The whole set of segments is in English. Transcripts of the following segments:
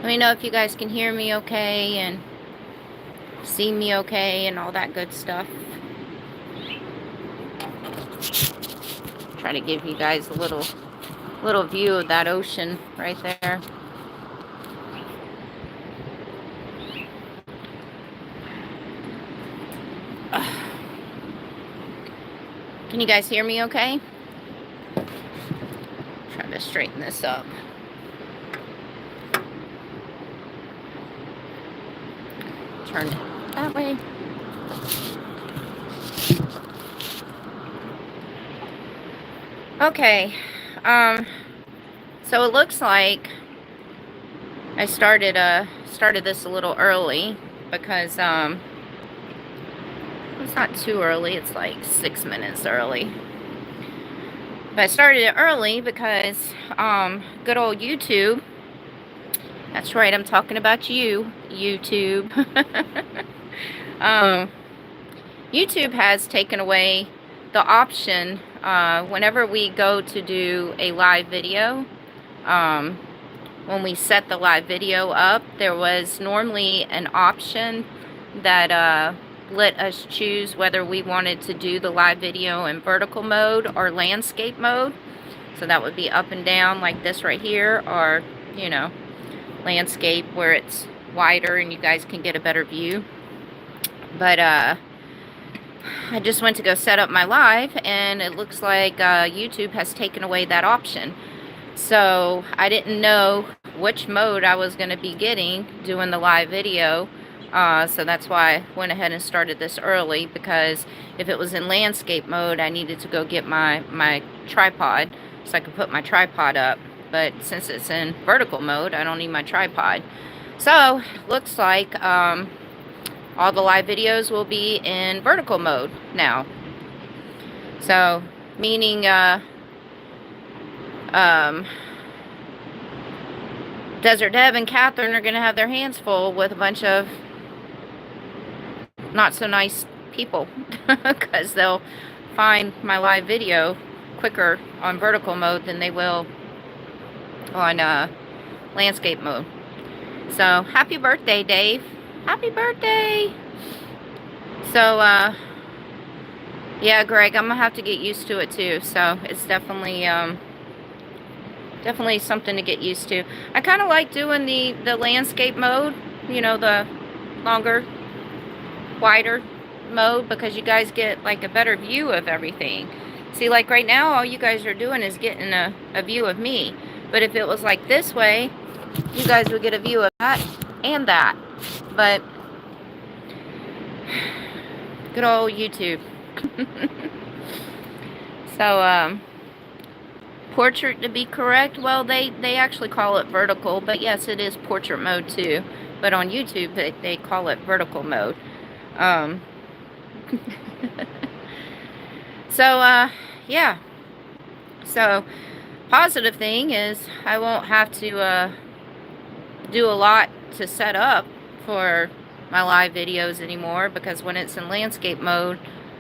Let me know if you guys can hear me okay and see me okay and all that good stuff. Try to give you guys a little view of that ocean right there. Can you guys hear me okay? Try to straighten this up. Turn it that way. Okay. So it looks like I started this a little early because it's not too early, it's like 6 minutes early. But I started it early because good old YouTube, that's right, I'm talking about you, YouTube. YouTube has taken away the option whenever we go to do a live video. When we set the live video up, there was normally an option that let us choose whether we wanted to do the live video in vertical mode or landscape mode. So that would be up and down like this right here, or, you know, landscape where it's wider and you guys can get a better view. But I just went to go set up my live, and it looks like YouTube has taken away that option. So I didn't know which mode I was going to be getting doing the live video. So that's why I went ahead and started this early, because if it was in landscape mode, I needed to go get my tripod so I could put my tripod up. But since it's in vertical mode, I don't need my tripod. So looks like all the live videos will be in vertical mode now. So meaning Desert Deb and Catherine are going to have their hands full with a bunch of not so nice people because they'll find my live video quicker on vertical mode than they will on landscape mode. So happy birthday, Dave. Happy birthday. So yeah, Greg, I'm gonna have to get used to it too. So it's definitely definitely something to get used to. I kind of like doing the landscape mode, you know, the longer, wider mode, because you guys get like a better view of everything. See, like right now, all you guys are doing is getting a view of me. But if it was like this way, you guys would get a view of that and that. But good old YouTube. So, portrait to be correct, well, they actually call it vertical, but yes, it is portrait mode too. But on YouTube, they call it vertical mode. So, yeah. So, positive thing is I won't have to do a lot to set up for my live videos anymore, because when it's in landscape mode,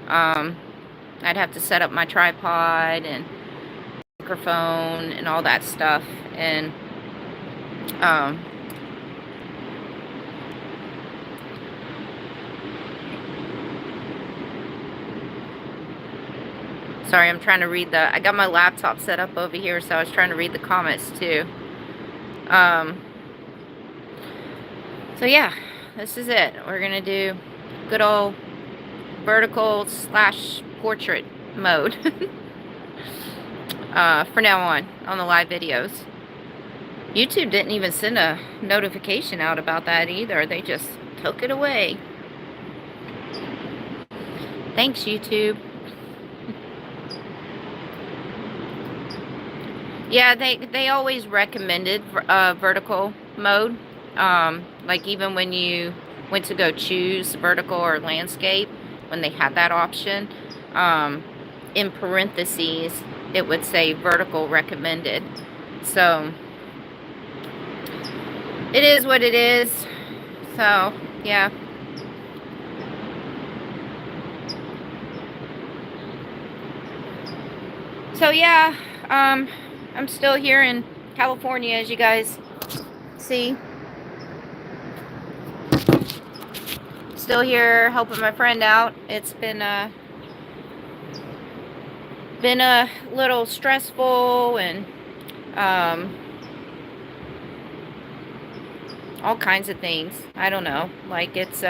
I'd have to set up my tripod and microphone and all that stuff, and sorry, I'm trying to read I got my laptop set up over here, so I was trying to read the comments too. So yeah, this is it. We're gonna do good old vertical / portrait mode for now on the live videos. YouTube didn't even send a notification out about that either. They just took it away. Thanks, YouTube. Yeah, they always recommended vertical mode. Like even when you went to go choose vertical or landscape, when they had that option, in parentheses, it would say vertical recommended. So it is what it is. So yeah. So yeah, I'm still here in California, as you guys see. Still here helping my friend out. It's been a little stressful and all kinds of things. I don't know. Like, it's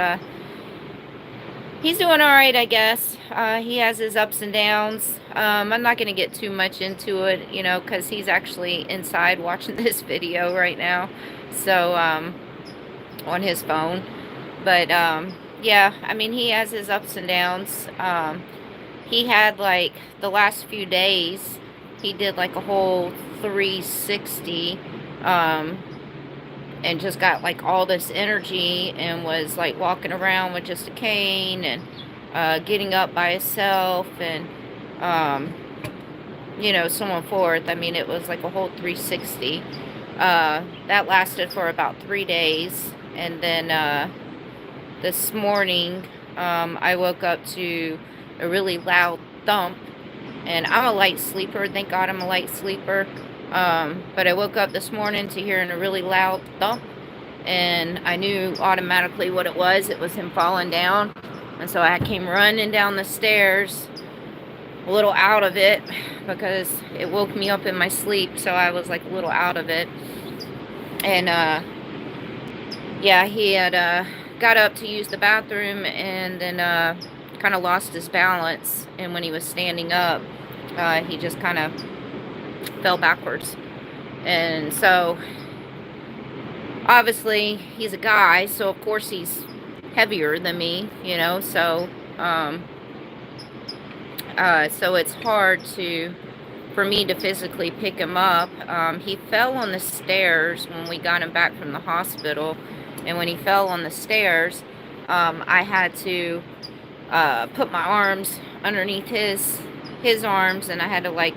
he's doing all right, I guess. He has his ups and downs. I'm not going to get too much into it, you know, because he's actually inside watching this video right now. So, on his phone. But, yeah, I mean, he has his ups and downs. He had, like, the last few days, he did, like, a whole 360, and just got, like, all this energy and was, like, walking around with just a cane and getting up by himself and, you know, so on forth. I mean, it was, like, a whole 360. That lasted for about 3 days. And then this morning, I woke up to a really loud thump. And I'm a light sleeper. Thank God I'm a light sleeper. But I woke up this morning to hearing a really loud thump. And I knew automatically what it was. It was him falling down. And so I came running down the stairs, a little out of it, because it woke me up in my sleep. So I was like a little out of it. And, yeah, he had got up to use the bathroom and then kind of lost his balance. And when he was standing up, he just kind of fell backwards. And so, obviously, he's a guy, so of course he's heavier than me, you know. So, so it's hard for me to physically pick him up. He fell on the stairs when we got him back from the hospital. And when he fell on the stairs, I had to put my arms underneath his arms, and I had to, like,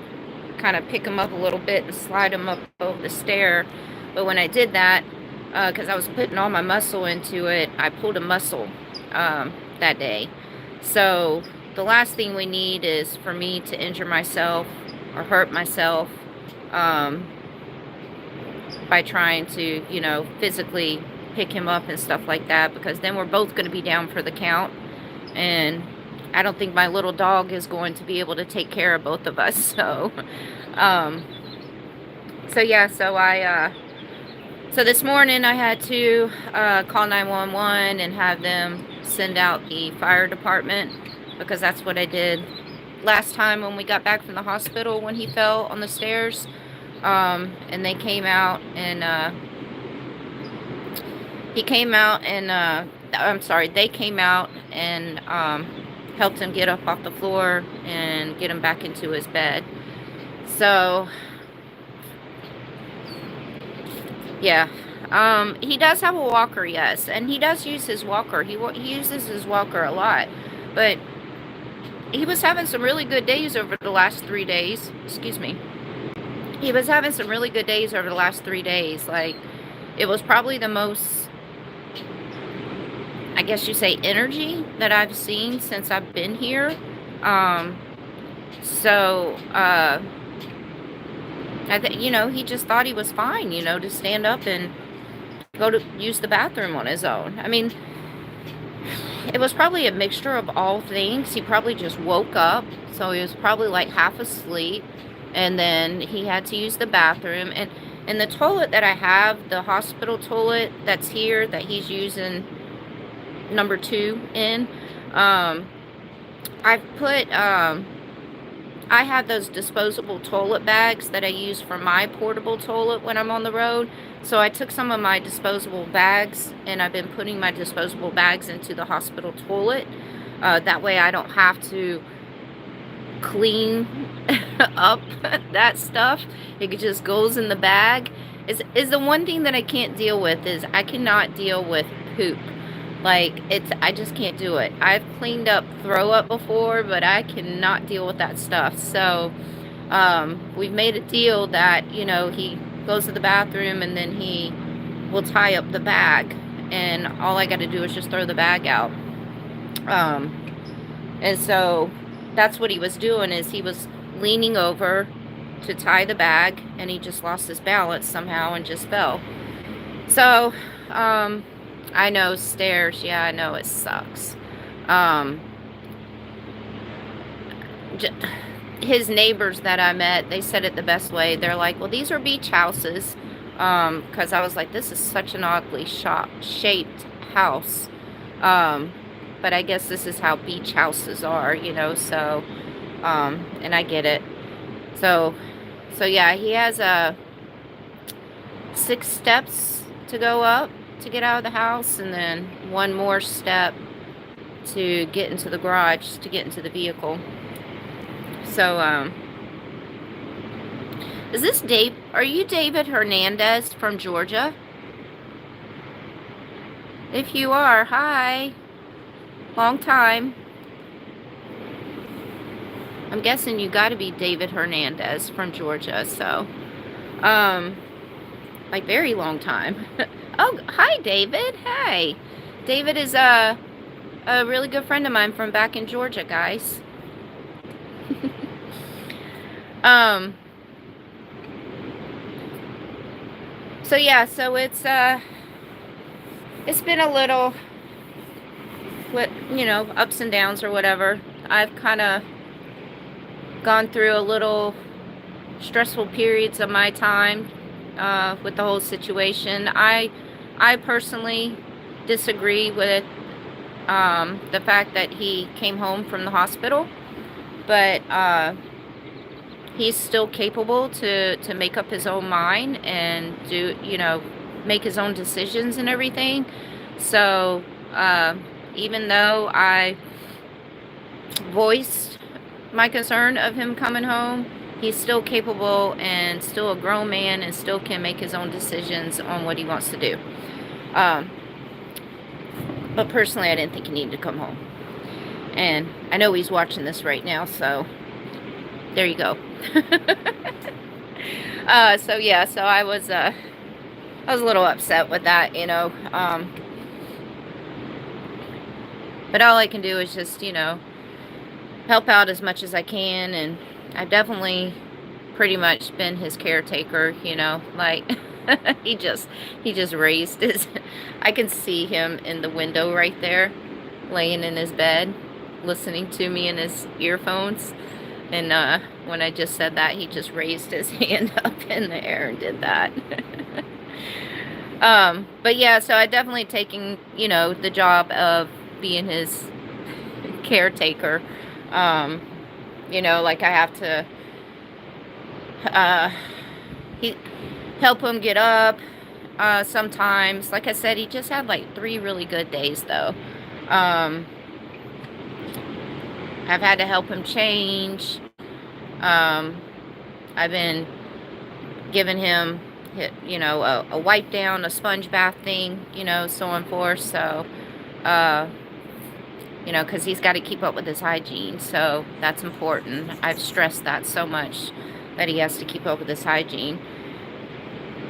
kind of pick him up a little bit and slide him up over the stair. But when I did that, because I was putting all my muscle into it, I pulled a muscle that day. So the last thing we need is for me to injure myself or hurt myself by trying to, you know, physically pick him up and stuff like that, because then we're both going to be down for the count, and I don't think my little dog is going to be able to take care of both of us. So yeah, so this morning I had to call 911 and have them send out the fire department, because that's what I did last time when we got back from the hospital when he fell on the stairs. And they came out and they came out and helped him get up off the floor and get him back into his bed. So, yeah. He does have a walker, yes, and he does use his walker. He uses his walker a lot, but he was having some really good days over the last 3 days. Excuse me. He was having some really good days over the last 3 days. Like, it was probably the most, I guess you say, energy that I've seen since I've been here. You know, he just thought he was fine, you know, to stand up and go to use the bathroom on his own. I mean, it was probably a mixture of all things. He probably just woke up, so he was probably like half asleep, and then he had to use the bathroom. And the toilet that I have, the hospital toilet that's here, that he's using number 2 in, I have those disposable toilet bags that I use for my portable toilet when I'm on the road. So I took some of my disposable bags, and I've been putting my disposable bags into the hospital toilet. That way I don't have to clean up that stuff. It just goes in the bag. Is the one thing that I can't deal with is I cannot deal with poop. Like, I just can't do it. I've cleaned up throw up before, but I cannot deal with that stuff. So we've made a deal that, you know, he goes to the bathroom and then he will tie up the bag, and all I got to do is just throw the bag out. And so that's what he was doing, is he was leaning over to tie the bag, and he just lost his balance somehow and just fell. So I know, stairs. Yeah, I know, it sucks. Um, his neighbors that I met, they said it the best way. They're like, well, these are beach houses. Because I was like, this is such an oddly shaped house. But I guess this is how beach houses are, you know, so, and I get it. So yeah, he has 6 steps to go up to get out of the house, and then 1 more step to get into the garage, to get into the vehicle. So, is this Dave? Are you David Hernandez from Georgia? If you are, hi. Long time. I'm guessing you got to be David Hernandez from Georgia, so, like, very long time. Oh, hi, David. Hey. David is a really good friend of mine from back in Georgia, guys. So yeah, so it's been a little, you know, ups and downs or whatever. I've kind of gone through a little stressful periods of my time with the whole situation. I personally disagree with the fact that he came home from the hospital, but he's still capable to make up his own mind and do, you know, make his own decisions and everything. So even though I voiced my concern of him coming home, he's still capable and still a grown man and still can make his own decisions on what he wants to do. But personally, I didn't think he needed to come home. And I know he's watching this right now, so there you go. So yeah, so I was a little upset with that, you know. But all I can do is just, you know, help out as much as I can, and I've definitely pretty much been his caretaker, you know, like he just raised his, I can see him in the window right there, laying in his bed, listening to me in his earphones. And when I just said that, he just raised his hand up in the air and did that. But yeah, so I definitely taken, you know, the job of being his caretaker. You know, like I have to help him get up sometimes. Like I said, he just had like 3 really good days though. I've had to help him change. I've been giving him, you know, a wipe down, a sponge bath thing, you know, so on forth. So, you know, because he's got to keep up with his hygiene. So that's important. I've stressed that so much, that he has to keep up with his hygiene.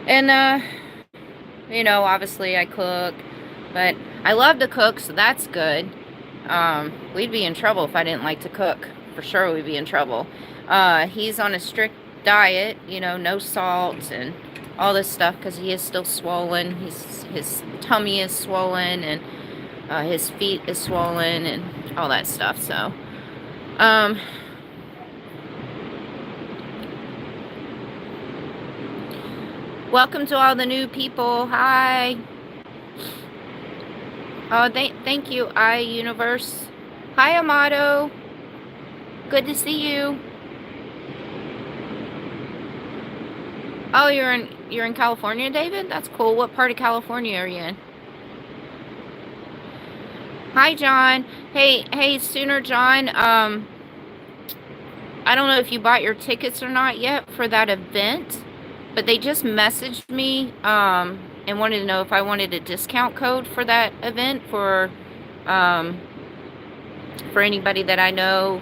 And, you know, obviously I cook, but I love to cook, so that's good. We'd be in trouble if I didn't like to cook. For sure we'd be in trouble. He's on a strict diet, you know, no salt and all this stuff, because he is still swollen. His tummy is swollen, and his feet is swollen, and all that stuff. So, welcome to all the new people. Hi. Oh, thank you, iUniverse. Hi, Amato. Good to see you. Oh, you're in California, David? That's cool. What part of California are you in? Hi, John. Hey, Sooner John. I don't know if you bought your tickets or not yet for that event, but they just messaged me and wanted to know if I wanted a discount code for that event for anybody that I know,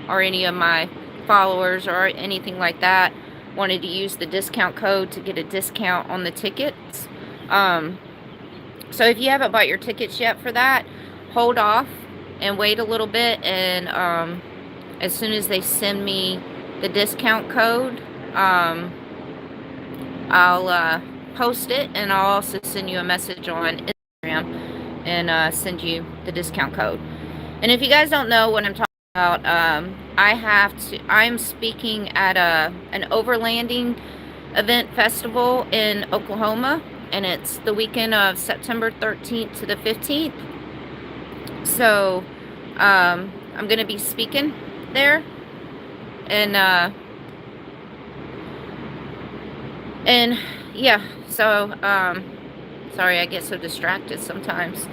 or any of my followers or anything like that, wanted to use the discount code to get a discount on the tickets. So if you haven't bought your tickets yet for that, hold off and wait a little bit, and as soon as they send me the discount code, I'll post it, and I'll also send you a message on and send you the discount code. And if you guys don't know what I'm talking about, I'm speaking at an overlanding event festival in Oklahoma, and it's the weekend of September 13th to the 15th. So I'm going to be speaking there, and yeah, so sorry, I get so distracted sometimes.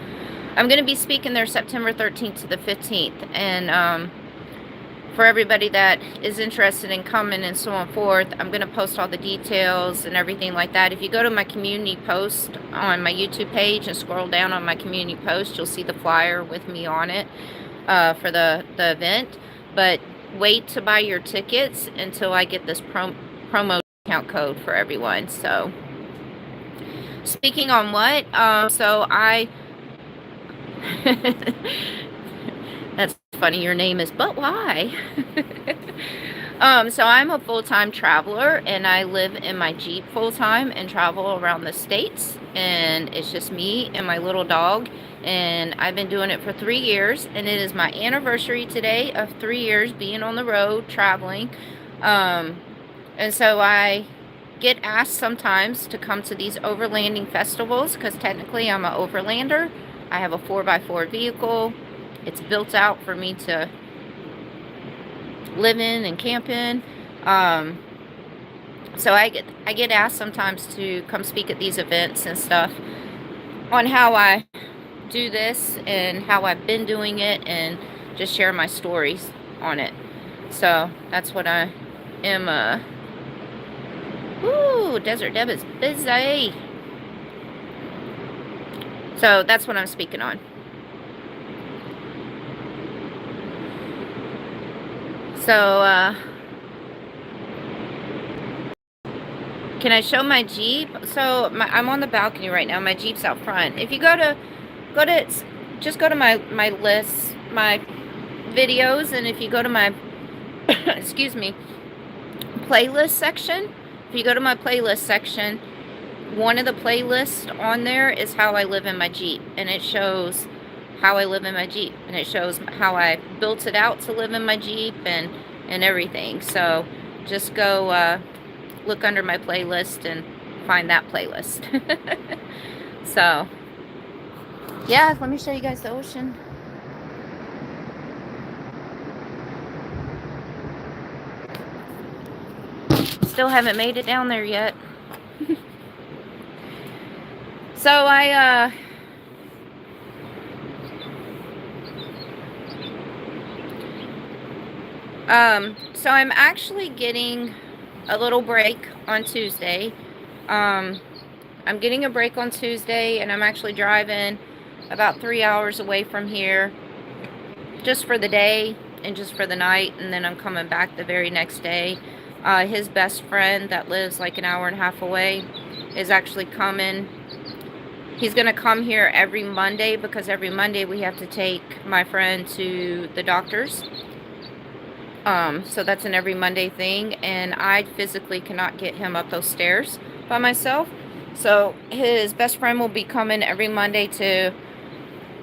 I'm going to be speaking there September 13th to the 15th, and for everybody that is interested in coming and so on forth, I'm going to post all the details and everything like that. If you go to my community post on my YouTube page and scroll down on my community post, you'll see the flyer with me on it for the event. But wait to buy your tickets until I get this promo discount code for everyone. So, speaking on what? So I... That's funny, your name is But Why? So I'm a full-time traveler, and I live in my Jeep full-time and travel around the states, and it's just me and my little dog, and I've been doing it for 3 years, and it is my anniversary today of 3 years being on the road traveling. And so I get asked sometimes to come to these overlanding festivals, because technically I'm an overlander. I have a 4x4 vehicle. It's built out for me to live in and camp in. So I get asked sometimes to come speak at these events and stuff on how I do this and how I've been doing it, and just share my stories on it. So that's what I am. Ooh, Desert Deb is busy. So that's what I'm speaking on. So, can I show my Jeep? So, I'm on the balcony right now. My Jeep's out front. If you just go to my list, my videos, and if you go to my, excuse me, playlist section, if you go to my playlist section, one of the playlists on there is how I live in my Jeep, and it shows how I live in my Jeep, and it shows how I built it out to live in my Jeep and everything. So just go look under my playlist and find that playlist. So yeah, let me show you guys the ocean. Still haven't made it down there yet. So so I'm actually getting a little break on Tuesday. I'm getting a break on Tuesday, and I'm actually driving about 3 hours away from here just for the day and just for the night, and then I'm coming back the very next day. His best friend that lives like an hour and a half away is actually coming. He's going to come here every Monday, because every Monday we have to take my friend to the doctor's. So that's an every Monday thing, and I physically cannot get him up those stairs by myself. So his best friend will be coming every Monday to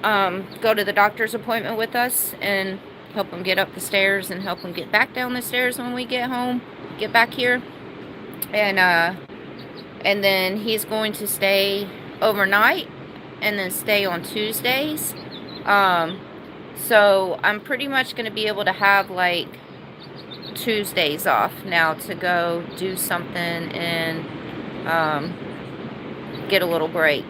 go to the doctor's appointment with us and help him get up the stairs and help him get back down the stairs when we get home, get back here. And then he's going to stay overnight and then stay on Tuesdays. So I'm pretty much going to be able to have like Tuesdays off now to go do something and get a little break,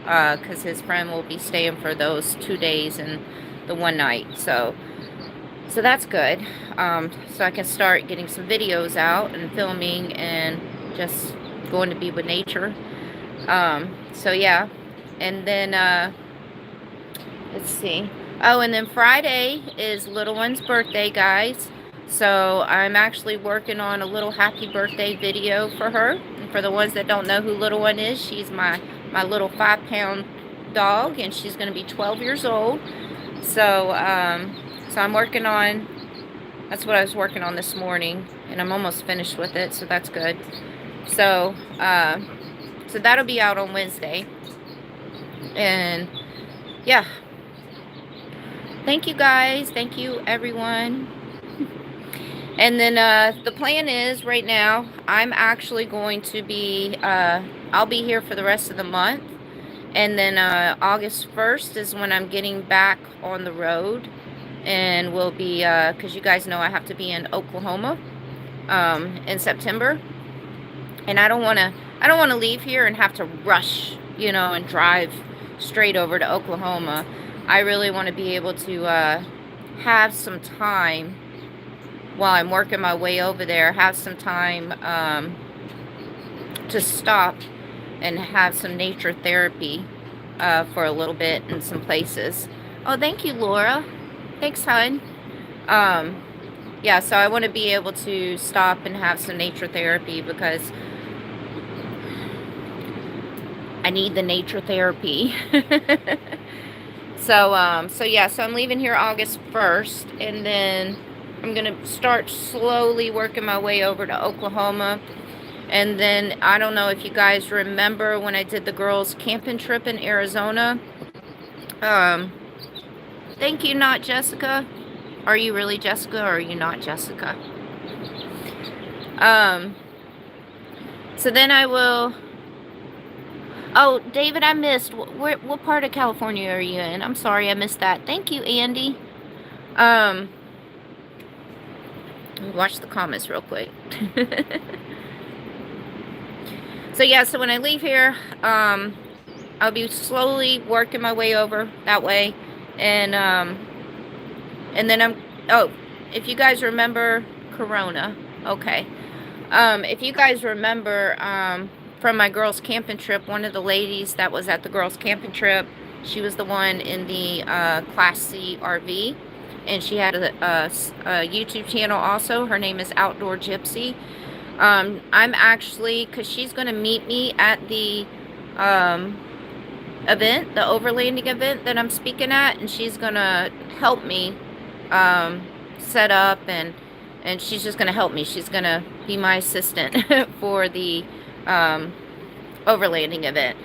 because his friend will be staying for those 2 days and the one night. So that's good. So I can start getting some videos out and filming and just going to be with nature. So yeah, and then let's see. Oh, and then Friday is little one's birthday, guys. So I'm actually working on a little happy birthday video for her. And for the ones that don't know who little one is, she's my little 5-pound dog, and she's going to be 12 years old. So so I'm working on, that's what I was working on this morning, and I'm almost finished with it, so that's good. So so that'll be out on Wednesday. And yeah, thank you guys. Thank you everyone. And then the plan is right now, I'm actually going to be, I'll be here for the rest of the month. And then August 1st is when I'm getting back on the road. And we'll be, because you guys know I have to be in Oklahoma in September. And I don't want to leave here and have to rush, you know, and drive straight over to Oklahoma. I really want to be able to have some time while I'm working my way over there, have some time to stop and have some nature therapy for a little bit in some places. Oh, thank you, Laura. Thanks, hon. Yeah, so I want to be able to stop and have some nature therapy because I need the nature therapy. So yeah, so I'm leaving here August 1st, and then I'm going to start slowly working my way over to Oklahoma. And then, I don't know if you guys remember when I did the girls' camping trip in Arizona. Thank you, not Jessica. Are you really Jessica, or are you not Jessica? So then I will... Oh, David, I missed. What part of California are you in? I'm sorry, I missed that. Thank you, Andy. Watch the comments real quick. So yeah, so when I leave here, I'll be slowly working my way over that way, and then oh, if you guys remember Corona, okay. If you guys remember, from my girls' camping trip, one of the ladies that was at the girls' camping trip, she was the one in the Class C RV, and she had a YouTube channel also. Her name is Outdoor Jeepsy. I'm actually, because she's going to meet me at the event, the overlanding event that I'm speaking at, and she's going to help me set up, and she's just going to help me. She's going to be my assistant for the overlanding event,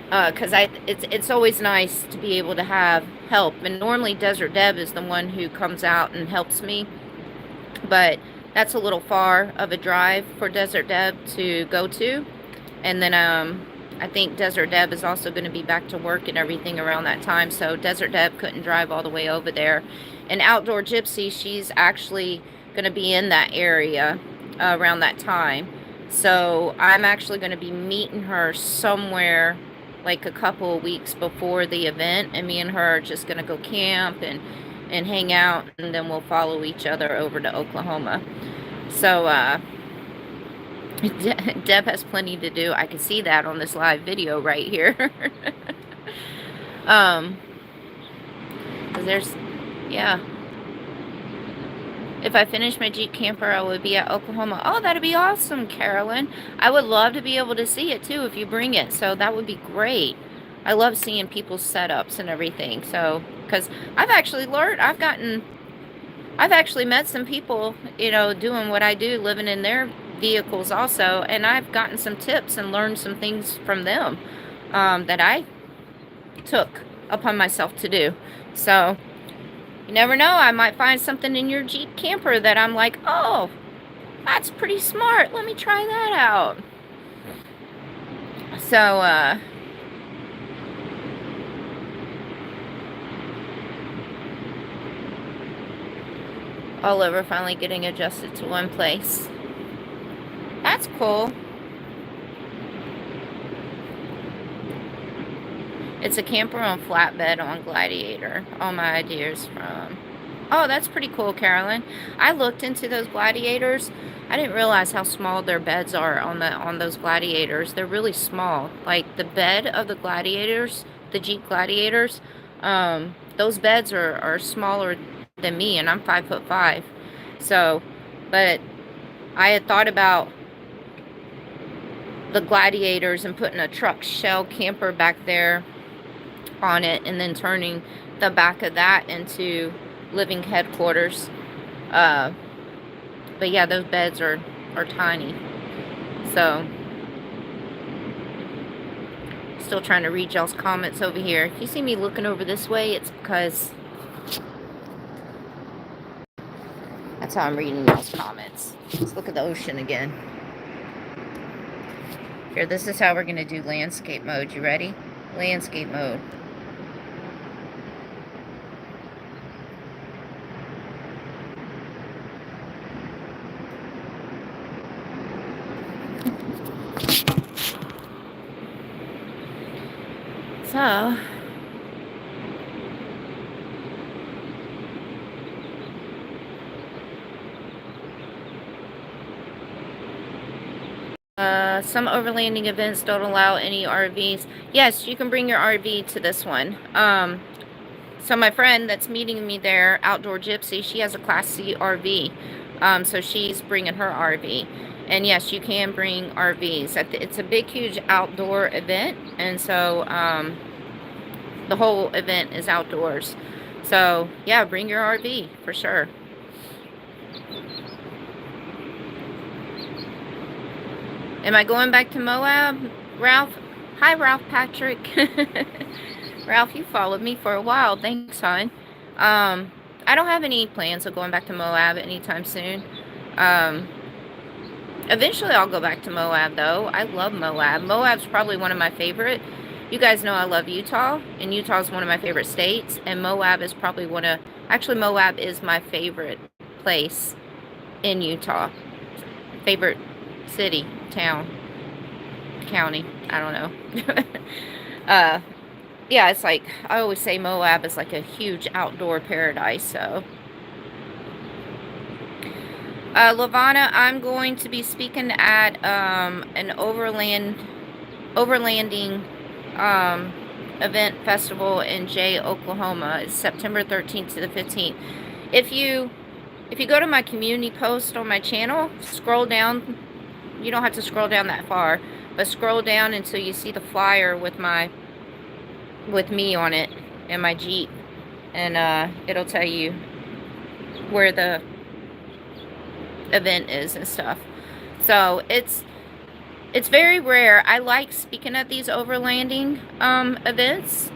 because it's always nice to be able to have help. And normally Desert Deb is the one who comes out and helps me, but that's a little far of a drive for Desert Deb to go to. And then I think Desert Deb is also going to be back to work and everything around that time, so Desert Deb couldn't drive all the way over there. And Outdoor Gypsy, she's actually going to be in that area around that time. So I'm actually going to be meeting her somewhere like a couple of weeks before the event, and me and her are just going to go camp and hang out, and then we'll follow each other over to Oklahoma. So Deb has plenty to do. I can see that on this live video right here. There's, yeah. If I finish my Jeep camper, I would be at Oklahoma. Oh, that'd be awesome, Carolyn. I would love to be able to see it too if you bring it. So that would be great. I love seeing people's setups and everything. So, because I've actually learned, I've actually met some people, you know, doing what I do, living in their vehicles also, and I've gotten some tips and learned some things from them that I took upon myself to do. So you never know, I might find something in your Jeep camper that I'm like, oh, that's pretty smart, let me try that out. So all over, finally getting adjusted to one place. That's cool. It's a camper on flatbed on Gladiator. All my ideas from... Oh, that's pretty cool, Carolyn. I looked into those Gladiators. I didn't realize how small their beds are on those Gladiators. They're really small. Like the bed of the Gladiators, the Jeep Gladiators, those beds are smaller than me, and I'm 5'5". So, but I had thought about the Gladiators and putting a truck shell camper back there on it, and then turning the back of that into living headquarters. But yeah, those beds are tiny. So Still trying to read y'all's comments over here. If you see me looking over this way, it's because that's how I'm reading y'all's comments. Let's look at the ocean again. Here, this is how we're going to do landscape mode. You ready? Landscape mode. So, some overlanding events don't allow any RVs. Yes, you can bring your RV to this one. So my friend that's meeting me there, Outdoor Gypsy, she has a Class C RV. So she's bringing her RV. And yes, you can bring RVs. It's a big, huge outdoor event. And so the whole event is outdoors. So yeah, bring your RV for sure. Am I going back to Moab, Ralph? Hi, Ralph Patrick. Ralph, you followed me for a while. Thanks, hon. I don't have any plans of going back to Moab anytime soon. Eventually I'll go back to Moab, though. I love Moab. Moab's probably one of my favorite. You guys know I love Utah, and Utah is one of my favorite states, and Moab is probably actually, Moab is my favorite place in Utah. Favorite city, town, county, I don't know. Yeah, it's like, I always say Moab is like a huge outdoor paradise, so. Lavana, I'm going to be speaking at an overlanding event festival in Jay, Oklahoma. It's September 13th to the 15th. If you go to my community post on my channel, scroll down. You don't have to scroll down that far, but scroll down until you see the flyer with me on it and my Jeep, and it'll tell you where the event is and stuff. So it's very rare. I like speaking at these overlanding events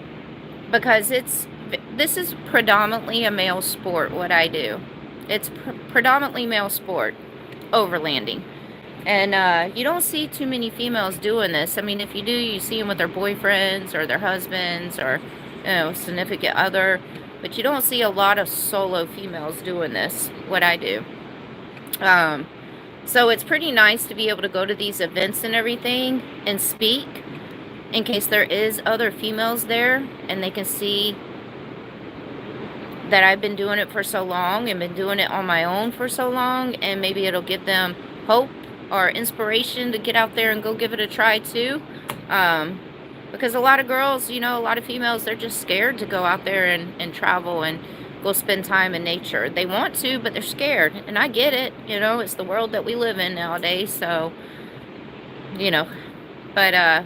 because this is predominantly a male sport. What I do, it's predominantly male sport, overlanding. And you don't see too many females doing this. I mean, if you do, you see them with their boyfriends or their husbands or, significant other. But you don't see a lot of solo females doing this, what I do. So it's pretty nice to be able to go to these events and everything and speak in case there is other females there and they can see that I've been doing it for so long and been doing it on my own for so long, and maybe it'll give them hope or inspiration to get out there and go give it a try too. Because a lot of girls, a lot of females, they're just scared to go out there and travel and go spend time in nature. They want to, but they're scared. And I get it. It's the world that we live in nowadays. So, but,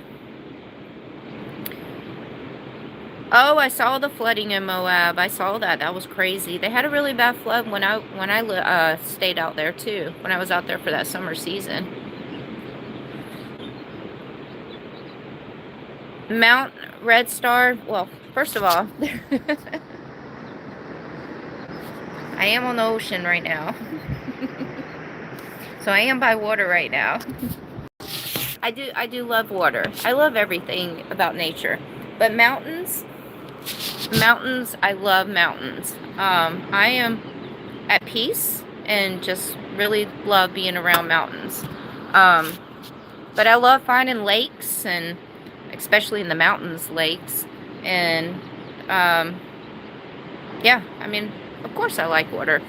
oh, I saw the flooding in Moab. I saw that. That was crazy. They had a really bad flood when I stayed out there too. When I was out there for that summer season. Mount Red Star. Well, first of all, I am on the ocean right now. So I am by water right now. I do love water. I love everything about nature. But mountains, I love mountains. I am at peace and just really love being around mountains. But I love finding lakes, and especially in the mountains, lakes. And yeah, I mean, of course I like water.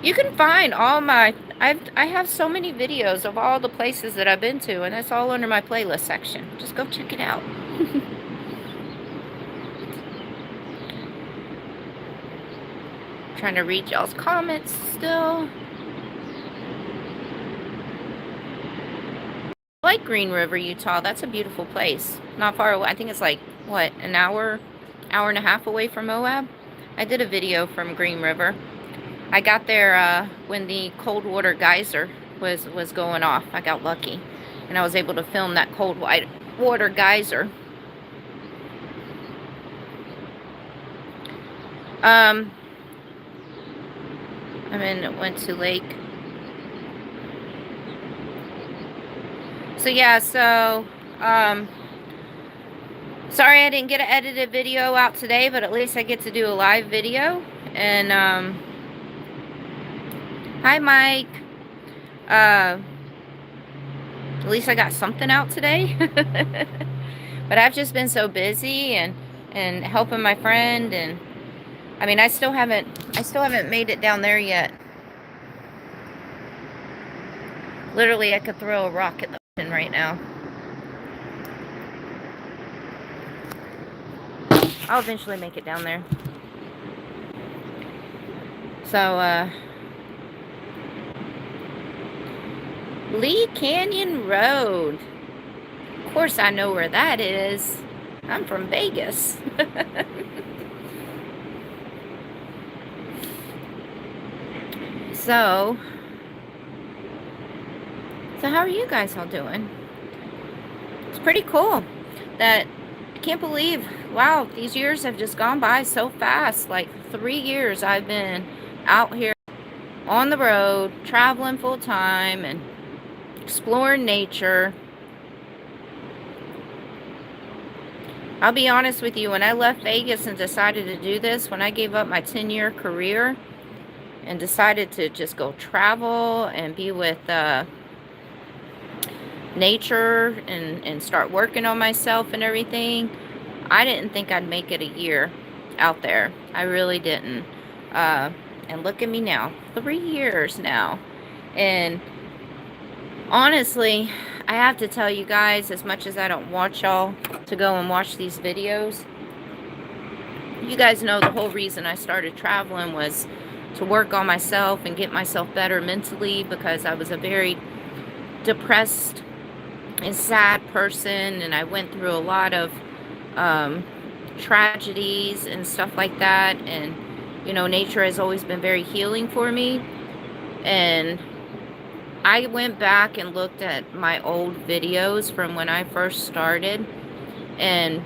You can find all my, I have so many videos of all the places that I've been to, and it's all under my playlist section. Just go check it out. Trying to read y'all's comments still. I like Green River, Utah. That's a beautiful place. Not far away. I think it's like, what, an hour and a half away from Moab? I did a video from Green River. I got there when the cold water geyser was going off. I got lucky. And I was able to film that cold water geyser. I went to Lake. So yeah, sorry I didn't get an edited video out today, but at least I get to do a live video. And, hi Mike. At least I got something out today. But I've just been so busy and helping my friend, and I mean, I still haven't made it down there yet. Literally, I could throw a rock at the ocean right now. I'll eventually make it down there. So, Lee Canyon Road. Of course I know where that is. I'm from Vegas. So how are you guys all doing? It's pretty cool that I can't believe, wow, these years have just gone by so fast. Like 3 years I've been out here on the road, traveling full time and exploring nature. I'll be honest with you, when I left Vegas and decided to do this, when I gave up my 10-year career and decided to just go travel and be with nature and start working on myself and everything, I didn't think I'd make it a year out there. I really didn't. And look at me now, 3 years now. And honestly, I have to tell you guys, as much as I don't want y'all to go and watch these videos, you guys know the whole reason I started traveling was to work on myself and get myself better mentally, because I was a very depressed and sad person, and I went through a lot of tragedies and stuff like that. And you know, nature has always been very healing for me. And I went back and looked at my old videos from when I first started, and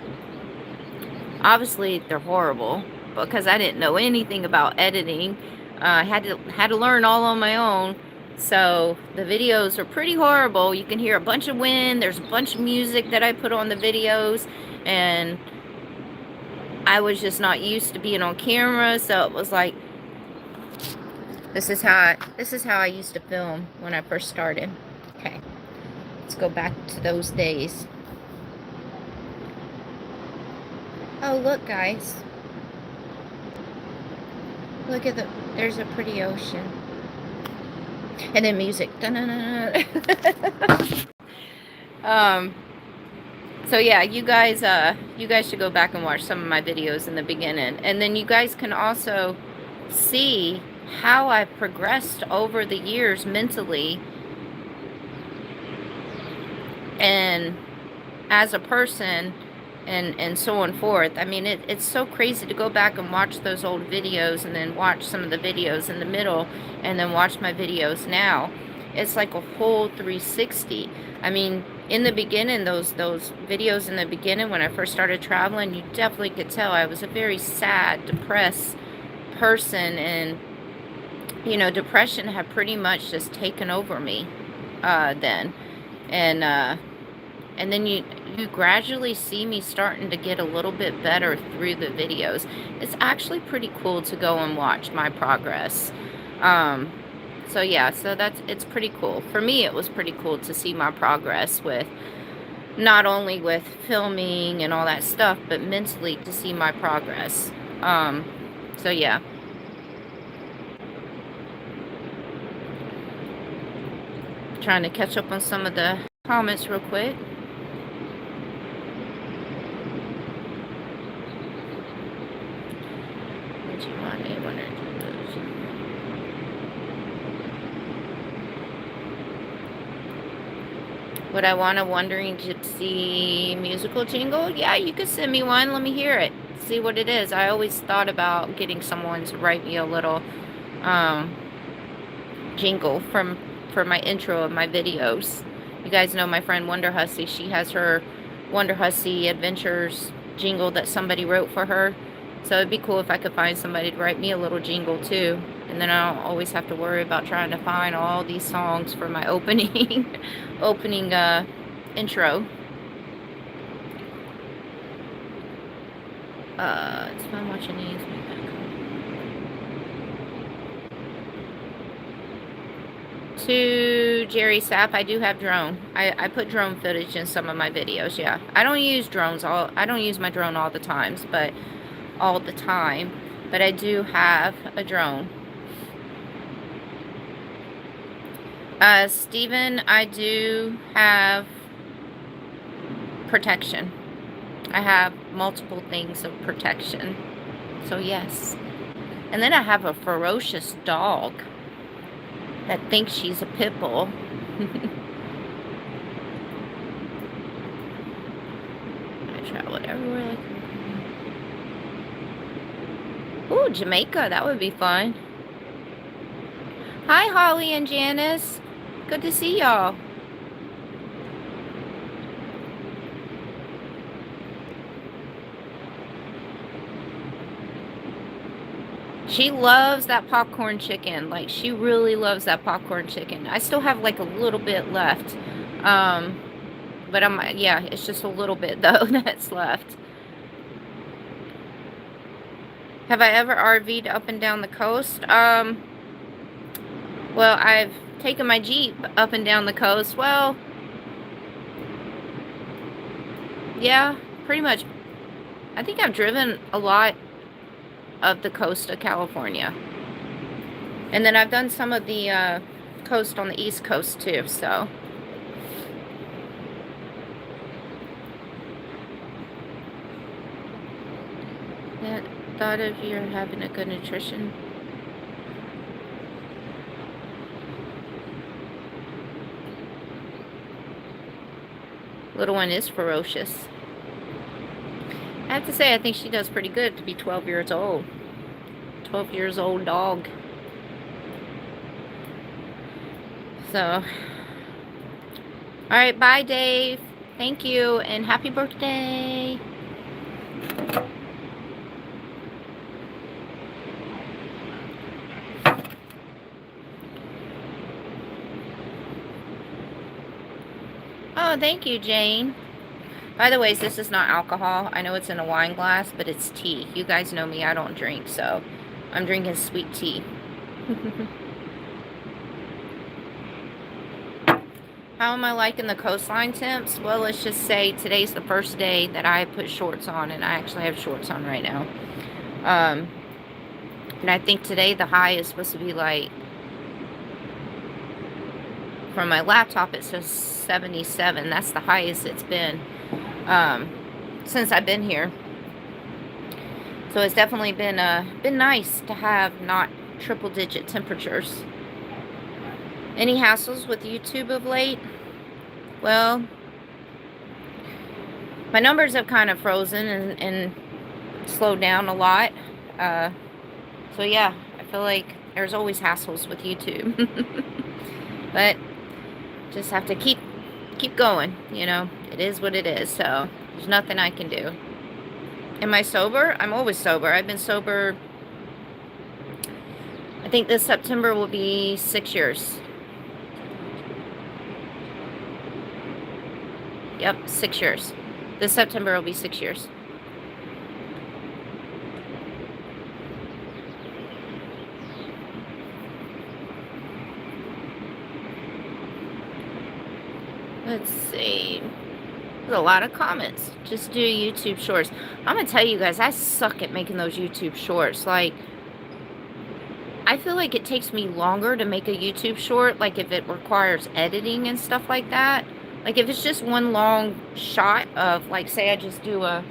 obviously they're horrible because I didn't know anything about editing. I had to learn all on my own. So the videos are pretty horrible. You can hear a bunch of wind. There's a bunch of music that I put on the videos, and I was just not used to being on camera. So it was like, this is how I used to film when I first started. Okay, let's go back to those days. Oh, look, guys. Look at there's a pretty ocean. And then music. So yeah, you guys should go back and watch some of my videos in the beginning. And then you guys can also see how I've progressed over the years mentally and as a person, and so on forth. I mean, it's so crazy to go back and watch those old videos and then watch some of the videos in the middle and then watch my videos now. It's like a whole 360. I mean, in the beginning, those videos in the beginning when I first started traveling, you definitely could tell I was a very sad, depressed person, and you know, depression had pretty much just taken over me then. And then you gradually see me starting to get a little bit better through the videos. It's actually pretty cool to go and watch my progress. So yeah, so it's pretty cool. For me, it was pretty cool to see my progress with, not only with filming and all that stuff, but mentally to see my progress. So yeah. Trying to catch up on some of the comments real quick. Would I want a Wandering Gypsy musical jingle? Yeah, you could send me one. Let me hear it. See what it is. I always thought about getting someone to write me a little jingle for my intro of my videos. You guys know my friend Wonder Hussy. She has her Wonder Hussy Adventures jingle that somebody wrote for her. So it'd be cool if I could find somebody to write me a little jingle too. And then I don't always have to worry about trying to find all these songs for my opening intro. It's fun watching these. To Jerry Sapp, I do have drone. I put drone footage in some of my videos, yeah. I don't use my drone all the time, but I do have a drone. Steven, I do have protection. I have multiple things of protection. So yes. And then I have a ferocious dog that thinks she's a pit bull. I traveled everywhere. Ooh, Jamaica, that would be fun. Hi, Holly and Janice. Good to see y'all. She loves that popcorn chicken. Like, she really loves that popcorn chicken. I still have like a little bit left. But yeah, it's just a little bit though that's left. Have I ever RV'd up and down the coast? Well, I've taken my Jeep up and down the coast. Well, yeah, pretty much. I think I've driven a lot of the coast of California. And then I've done some of the coast on the East Coast too, so. Yeah, thought of you having a good nutrition. Little one is ferocious. I have to say, I think she does pretty good to be 12 years old. 12 years old dog. So, alright, bye Dave. Thank you, and happy birthday. Oh, thank you, Jane. By the way, this is not alcohol. I know it's in a wine glass, but it's tea. You guys know me, I don't drink, so I'm drinking sweet tea. How am I liking the coastline temps? Well, let's just say today's the first day that I put shorts on, and I actually have shorts on right now. And I think today the high is supposed to be like, from my laptop it says 77. That's the highest it's been since I've been here. So it's definitely been nice to have not triple-digit temperatures. Any hassles with YouTube of late? Well, my numbers have kind of frozen and slowed down a lot. So yeah, I feel like there's always hassles with YouTube. But just have to keep going, you know. It is what it is, so there's nothing I can do. Am I sober? I'm always sober. I've been sober, I think this September will be 6 years. Yep, 6 years. This September will be 6 years. Let's see. There's a lot of comments. Just do YouTube shorts. I'm going to tell you guys, I suck at making those YouTube shorts. Like, I feel like it takes me longer to make a YouTube short. Like, if it requires editing and stuff like that. Like, if it's just one long shot of, like, say I just do a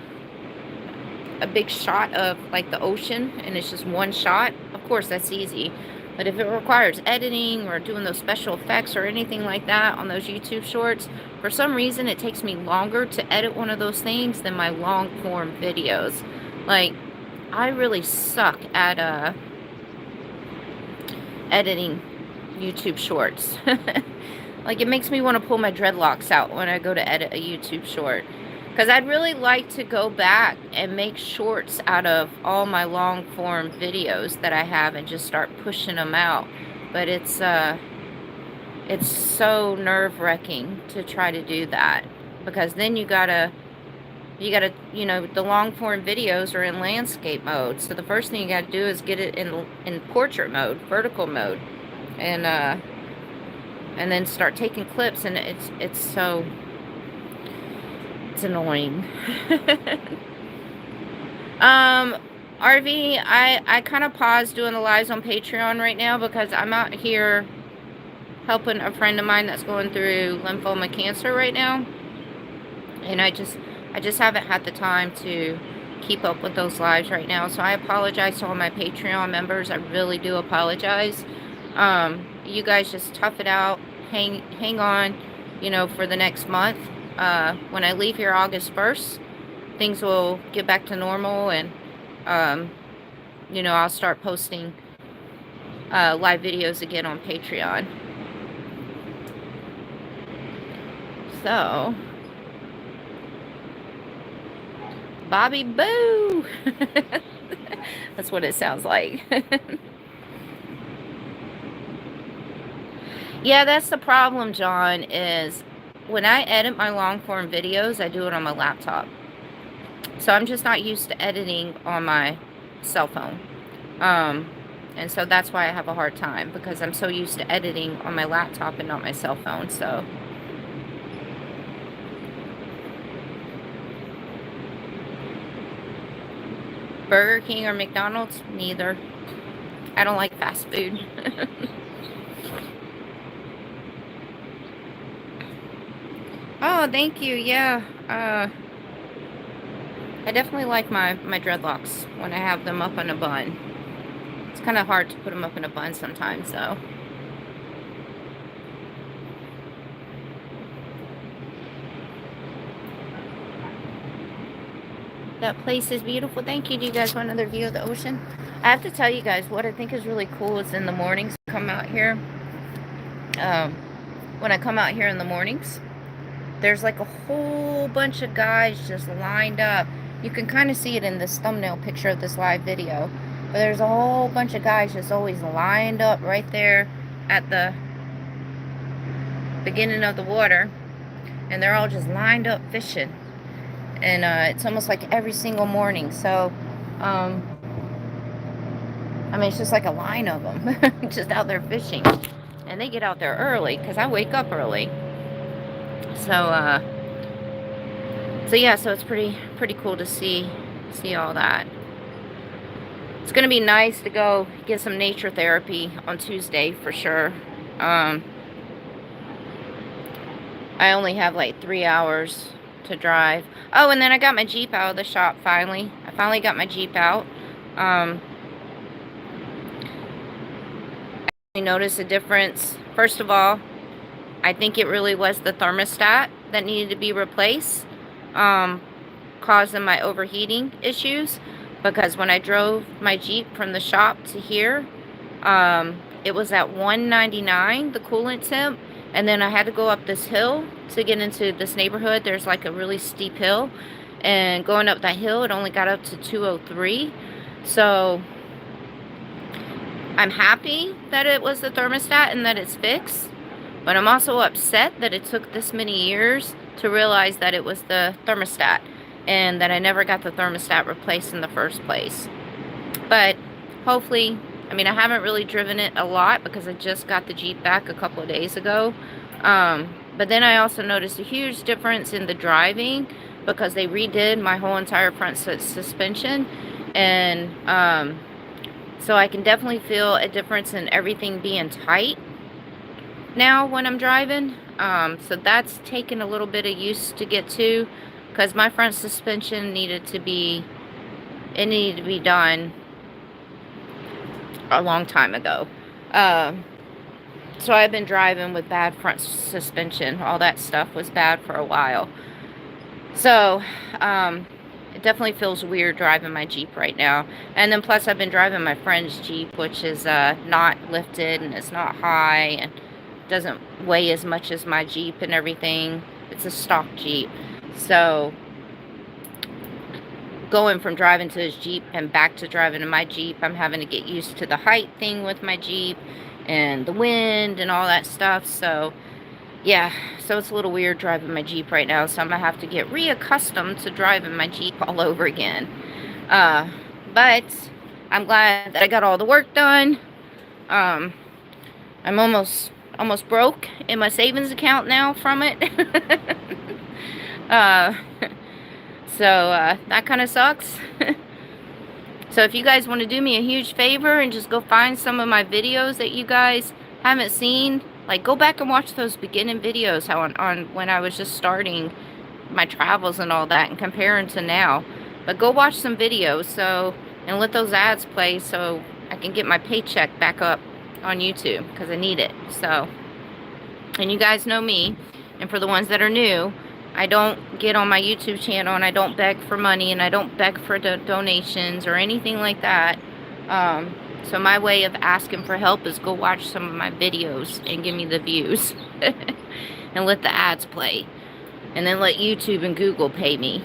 big shot of, like, the ocean. And it's just one shot. Of course, that's easy. But if it requires editing or doing those special effects or anything like that on those YouTube shorts, for some reason it takes me longer to edit one of those things than my long form videos. Like, I really suck at editing YouTube shorts. Like, it makes me want to pull my dreadlocks out when I go to edit a YouTube short. because I'd really like to go back and make shorts out of all my long form videos that I have and just start pushing them out. But it's so nerve-wracking to try to do that, because then you gotta, you know, the long form videos are in landscape mode. So the first thing you gotta do is get it in portrait mode, vertical mode, and then start taking clips, and it's annoying. RV, I kind of paused doing the lives on Patreon right now because I'm out here helping a friend of mine that's going through lymphoma cancer right now, and I just haven't had the time to keep up with those lives right now. So I apologize to all my Patreon members. I really do apologize. You guys just tough it out, hang on, you know, for the next month. When I leave here August 1st, things will get back to normal, and you know, I'll start posting live videos again on Patreon. So, Bobby Boo! That's what it sounds like. Yeah, that's the problem, John, is when I edit my long form videos, I do it on my laptop. So I'm just not used to editing on my cell phone. And so that's why I have a hard time, because I'm so used to editing on my laptop and not my cell phone. So Burger King or McDonald's? Neither. I don't like fast food. Oh, thank you. Yeah. I definitely like my dreadlocks when I have them up in a bun. It's kind of hard to put them up in a bun sometimes, though. That place is beautiful. Thank you. Do you guys want another view of the ocean? I have to tell you guys, what I think is really cool is in the mornings, come out here. When I come out here in the mornings, there's like a whole bunch of guys just lined up. You can kind of see it in this thumbnail picture of this live video. But there's a whole bunch of guys just always lined up right there at the beginning of the water. And they're all just lined up fishing. And it's almost like every single morning. So, I mean, it's just like a line of them just out there fishing. And they get out there early because I wake up early. So, so yeah, so it's pretty cool to see all that. It's gonna be nice to go get some nature therapy on Tuesday for sure. I only have like 3 hours to drive. Oh, and then I got my Jeep out of the shop finally. I finally got my Jeep out. I noticed a difference. First of all, I think it really was the thermostat that needed to be replaced, causing my overheating issues. Because when I drove my Jeep from the shop to here, it was at 199, the coolant temp. And then I had to go up this hill to get into this neighborhood. There's like a really steep hill. And going up that hill, it only got up to 203. So I'm happy that it was the thermostat and that it's fixed. But I'm also upset that it took this many years to realize that it was the thermostat. And that I never got the thermostat replaced in the first place. But hopefully, I mean, I haven't really driven it a lot because I just got the Jeep back a couple of days ago. But then I also noticed a huge difference in the driving because they redid my whole entire front suspension. And so I can definitely feel a difference in everything being tight now when I'm driving. So that's taken a little bit of use to get to. Because my front suspension needed to be done a long time ago. So I've been driving with bad front suspension. All that stuff was bad for a while. So, it definitely feels weird driving my Jeep right now. And then plus I've been driving my friend's Jeep, which is not lifted and it's not high and doesn't weigh as much as my Jeep and everything. It's a stock Jeep. So, going from driving to his Jeep and back to driving in my Jeep. I'm having to get used to the height thing with my Jeep and the wind and all that stuff. So yeah, so it's a little weird driving my Jeep right now. So I'm gonna have to get reaccustomed to driving my Jeep all over again. But I'm glad that I got all the work done. I'm almost broke in my savings account now from it. That kind of sucks. So if you guys want to do me a huge favor and just go find some of my videos that you guys haven't seen, like go back and watch those beginning videos on when I was just starting my travels and all that, and comparing to now. But go watch some videos and let those ads play so I can get my paycheck back up on YouTube, because I need it. So, and you guys know me, and for the ones that are new, I don't get on my YouTube channel and I don't beg for money and I don't beg for donations or anything like that. So my way of asking for help is go watch some of my videos and give me the views and let the ads play, and then let YouTube and Google pay me.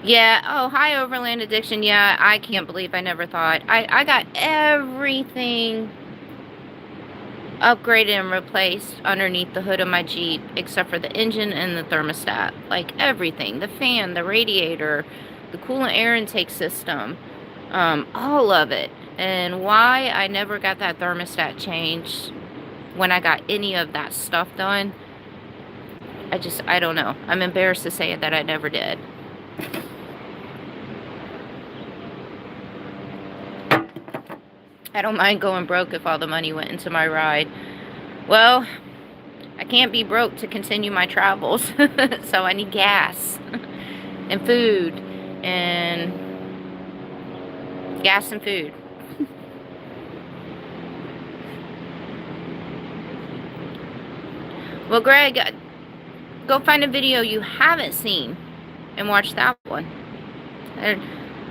Yeah, oh, hi Overland Addiction. Yeah, I can't believe I never thought. I got everything upgraded and replaced underneath the hood of my Jeep, except for the engine and the thermostat. Like everything, the fan, the radiator, the coolant air intake system, all of it. And why I never got that thermostat changed when I got any of that stuff done, I don't know. I'm embarrassed to say it that I never did. I don't mind going broke if all the money went into my ride. Well, I can't be broke to continue my travels. So I need gas and food and gas and food. Well, Greg, go find a video you haven't seen and watch that one.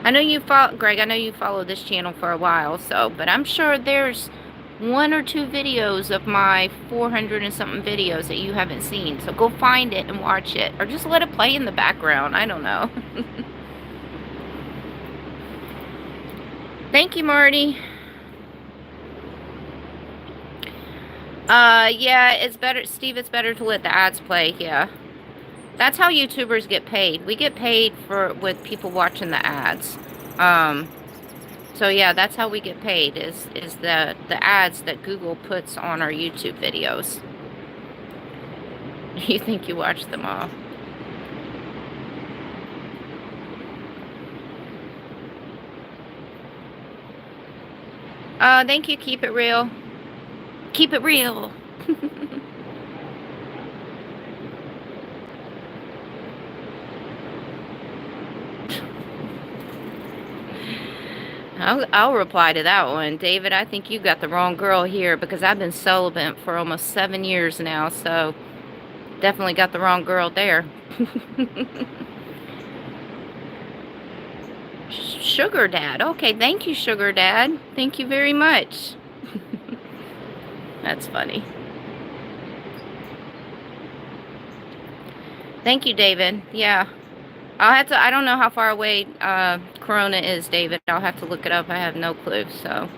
I know you follow, Greg, I know you follow this channel for a while, but I'm sure there's 1 or 2 videos of my 400 and something videos that you haven't seen. So go find it and watch it, or just let it play in the background. I don't know. Thank you, Marty. Yeah, it's better, Steve, it's better to let the ads play, yeah. That's how YouTubers get paid. We get paid with people watching the ads. So yeah, that's how we get paid, is the ads that Google puts on our YouTube videos. You think you watch them all. Thank you, Keep It Real. Keep it real. I'll reply to that one. David, I think you got the wrong girl here, because I've been celibate for almost 7 years now, so definitely got the wrong girl there. Sugar Dad. Okay, thank you, Sugar Dad. Thank you very much. That's funny. Thank you, David. Yeah. I don't know how far away Corona is, David. I'll have to look it up. I have no clue, so.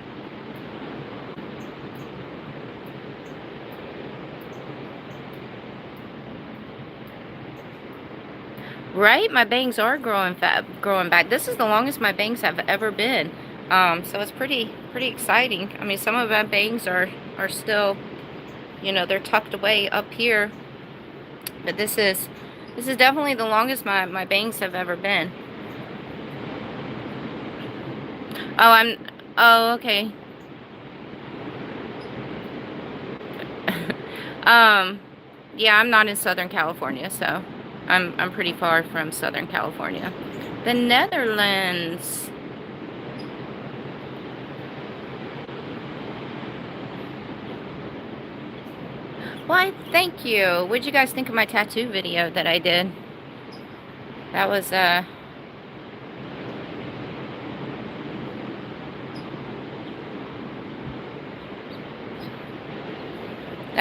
Right? My bangs are growing back. This is the longest my bangs have ever been. So it's pretty exciting. I mean, some of my bangs are still, you know, they're tucked away up here. But this is definitely the longest my bangs have ever been. Oh, okay. Yeah, I'm not in Southern California, so I'm pretty far from Southern California. The Netherlands. Why, thank you. What'd you guys think of my tattoo video that I did? That was, that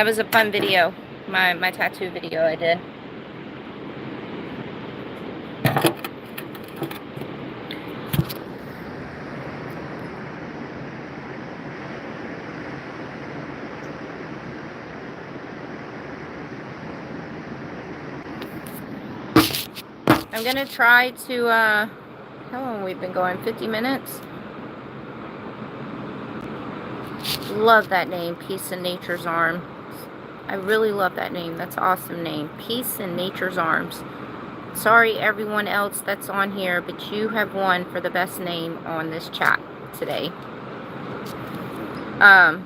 was a fun video. my tattoo video I did. I'm gonna try to, how long have we been going? 50 minutes? Love that name, Peace in Nature's Arms. I really love that name. That's an awesome name. Peace in Nature's Arms. Sorry everyone else that's on here, but you have won for the best name on this chat today. I'm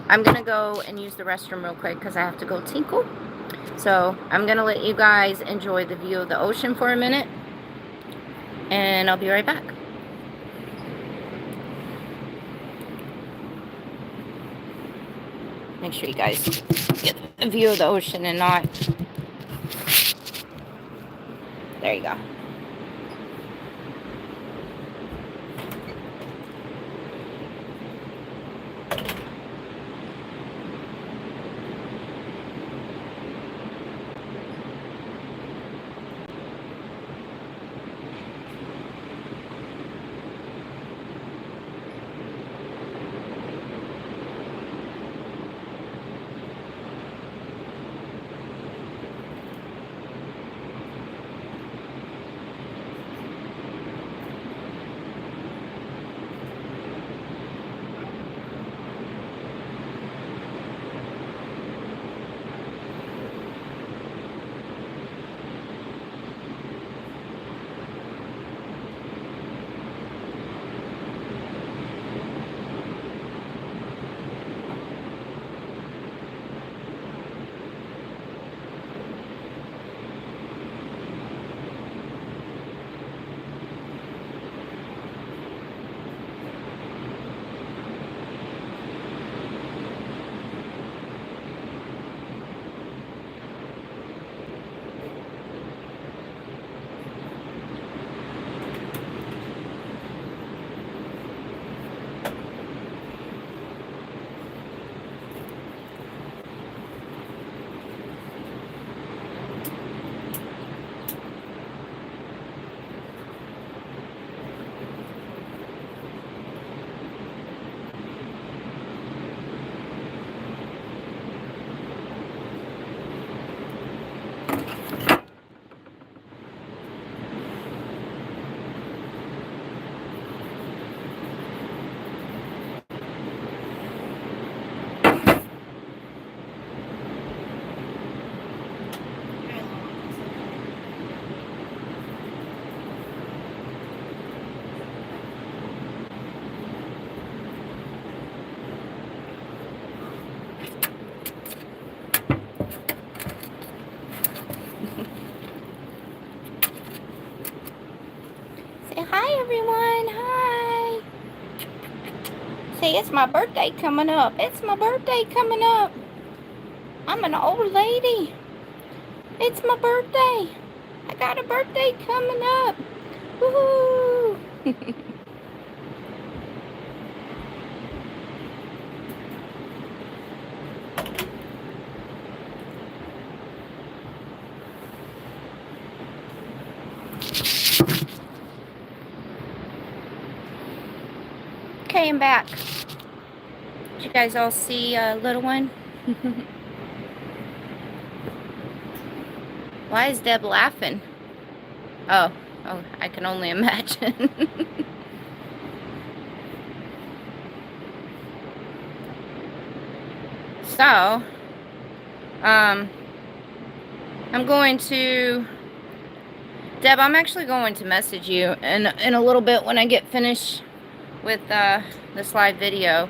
gonna go and use the restroom real quick because I have to go tinkle. So I'm gonna let you guys enjoy the view of the ocean for a minute, and I'll be right back. Make sure you guys get a view of the ocean and not... There you go. Say hi, everyone. Hi. Say, it's my birthday coming up. It's my birthday coming up. I'm an old lady. It's my birthday. I got a birthday coming up. Woohoo. Okay, I'm back. Did you guys all see little one? Why is Deb laughing? Oh, I can only imagine. So, I'm going to... Deb, I'm actually going to message you in a little bit when I get finished with this live video,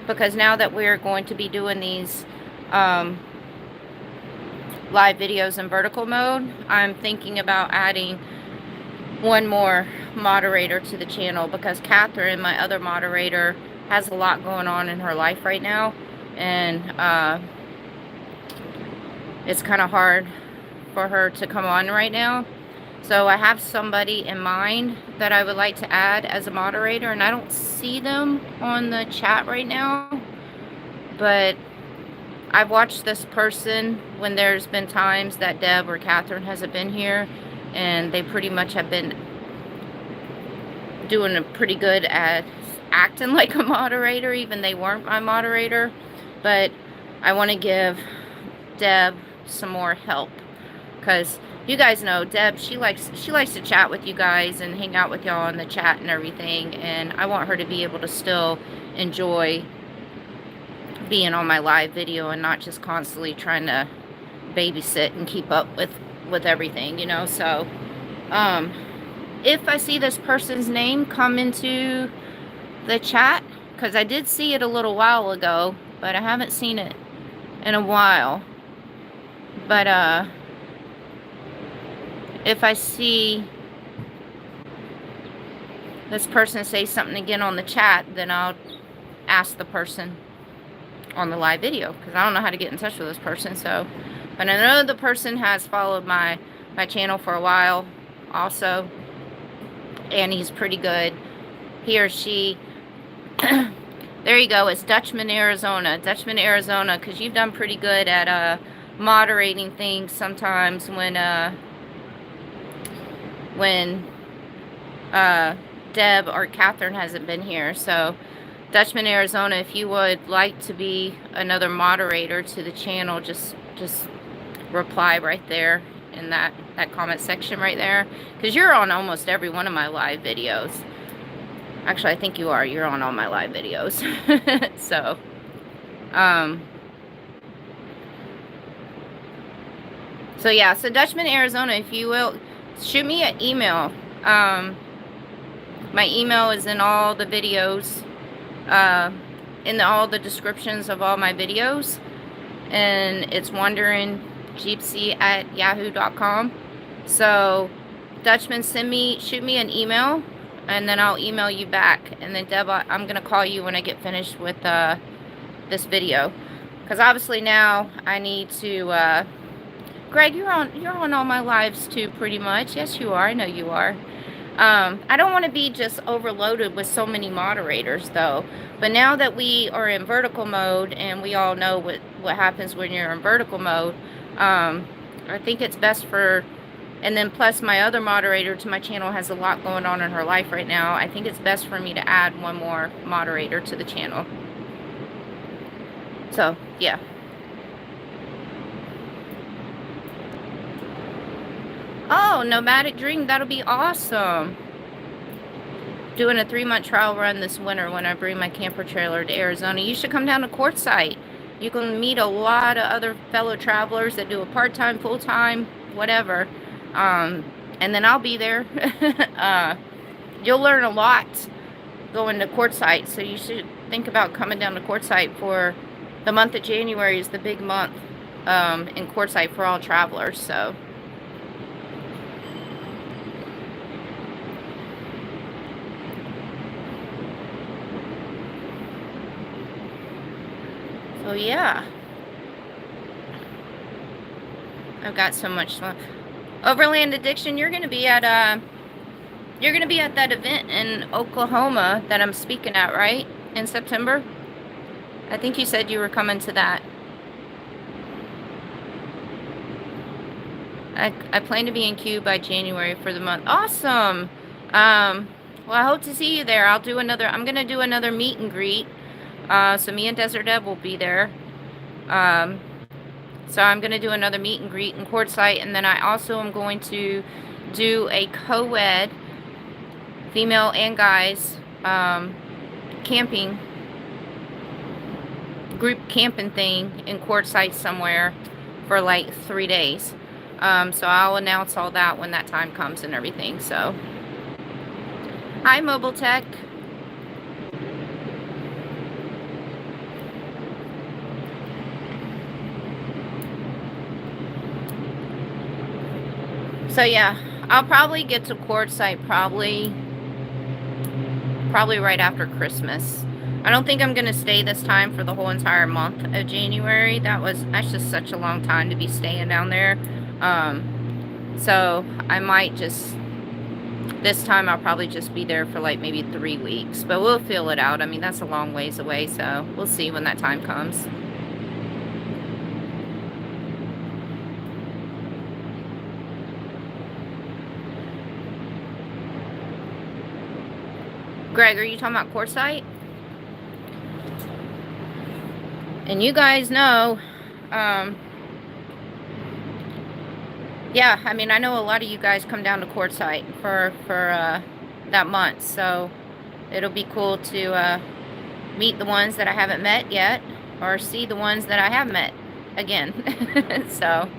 because now that we're going to be doing these live videos in vertical mode, I'm thinking about adding one more moderator to the channel, because Catherine, my other moderator, has a lot going on in her life right now, and it's kind of hard for her to come on right now. So I have somebody in mind that I would like to add as a moderator, and I don't see them on the chat right now, but I've watched this person when there's been times that Deb or Catherine hasn't been here, and they pretty much have been doing a pretty good at acting like a moderator, even they weren't my moderator. But I want to give Deb some more help, because you guys know Deb, she likes to chat with you guys and hang out with y'all in the chat and everything, and I want her to be able to still enjoy being on my live video and not just constantly trying to babysit and keep up with everything, you know. So if I see this person's name come into the chat, because I did see it a little while ago, but I haven't seen it in a while. But if I see this person say something again on the chat, then I'll ask the person on the live video, because I don't know how to get in touch with this person. So, but I know the person has followed my channel for a while also, and he's pretty good. He or she there you go, it's Dutchman, Arizona, because you've done pretty good at moderating things sometimes when Deb or Catherine hasn't been here. So Dutchman, Arizona, if you would like to be another moderator to the channel, just reply right there in that comment section right there, because you're on almost every one of my live videos. Actually, I think you are. You're on all my live videos. So, so yeah, so Dutchman, Arizona, if you will, shoot me an email. My email is in all the videos, in all the descriptions of all my videos, and it's wanderingjeepsy@yahoo.com. So, Dutchman, shoot me an email, and then I'll email you back. And then Deb, I'm gonna call you when I get finished with this video, because obviously now I need to. Greg, you're on all my lives too, pretty much. Yes, you are. I know you are. I don't want to be just overloaded with so many moderators, though. But now that we are in vertical mode, and we all know what happens when you're in vertical mode, I think it's best for. And then plus my other moderator to my channel has a lot going on in her life right now. I think it's best for me to add one more moderator to the channel. So, yeah. Oh, Nomadic Dream, that'll be awesome. Doing a 3-month trial run this winter when I bring my camper trailer to Arizona. You should come down to Quartzsite. You can meet a lot of other fellow travelers that do a part-time, full-time, whatever. And then I'll be there. You'll learn a lot going to Quartzsite, so you should think about coming down to Quartzsite. For the month of January is the big month in Quartzsite for all travelers. So yeah, I've got so much fun. Overland Addiction, you're gonna be at that event in Oklahoma that I'm speaking at, right? In September? I think you said you were coming to that. I plan to be in Q by January for the month. Awesome. Well, I hope to see you there. I'm gonna do another meet and greet. So me and Desert Deb will be there. So I'm going to do another meet and greet in Quartzsite, and then I also am going to do a co-ed, female and guys, camping, group camping thing in Quartzsite somewhere for like 3 days. So I'll announce all that when that time comes and everything. So, hi Mobile Tech. So yeah, I'll probably get to Quartzsite probably right after Christmas. I don't think I'm gonna stay this time for the whole entire month of January. That's just such a long time to be staying down there. So I might this time I'll probably just be there for like maybe 3 weeks, but we'll feel it out. I mean, that's a long ways away, so we'll see when that time comes. Greg, are you talking about Quartzsite? And you guys know, yeah, I mean, I know a lot of you guys come down to Quartzsite for that month, so it'll be cool to meet the ones that I haven't met yet, or see the ones that I have met again. So,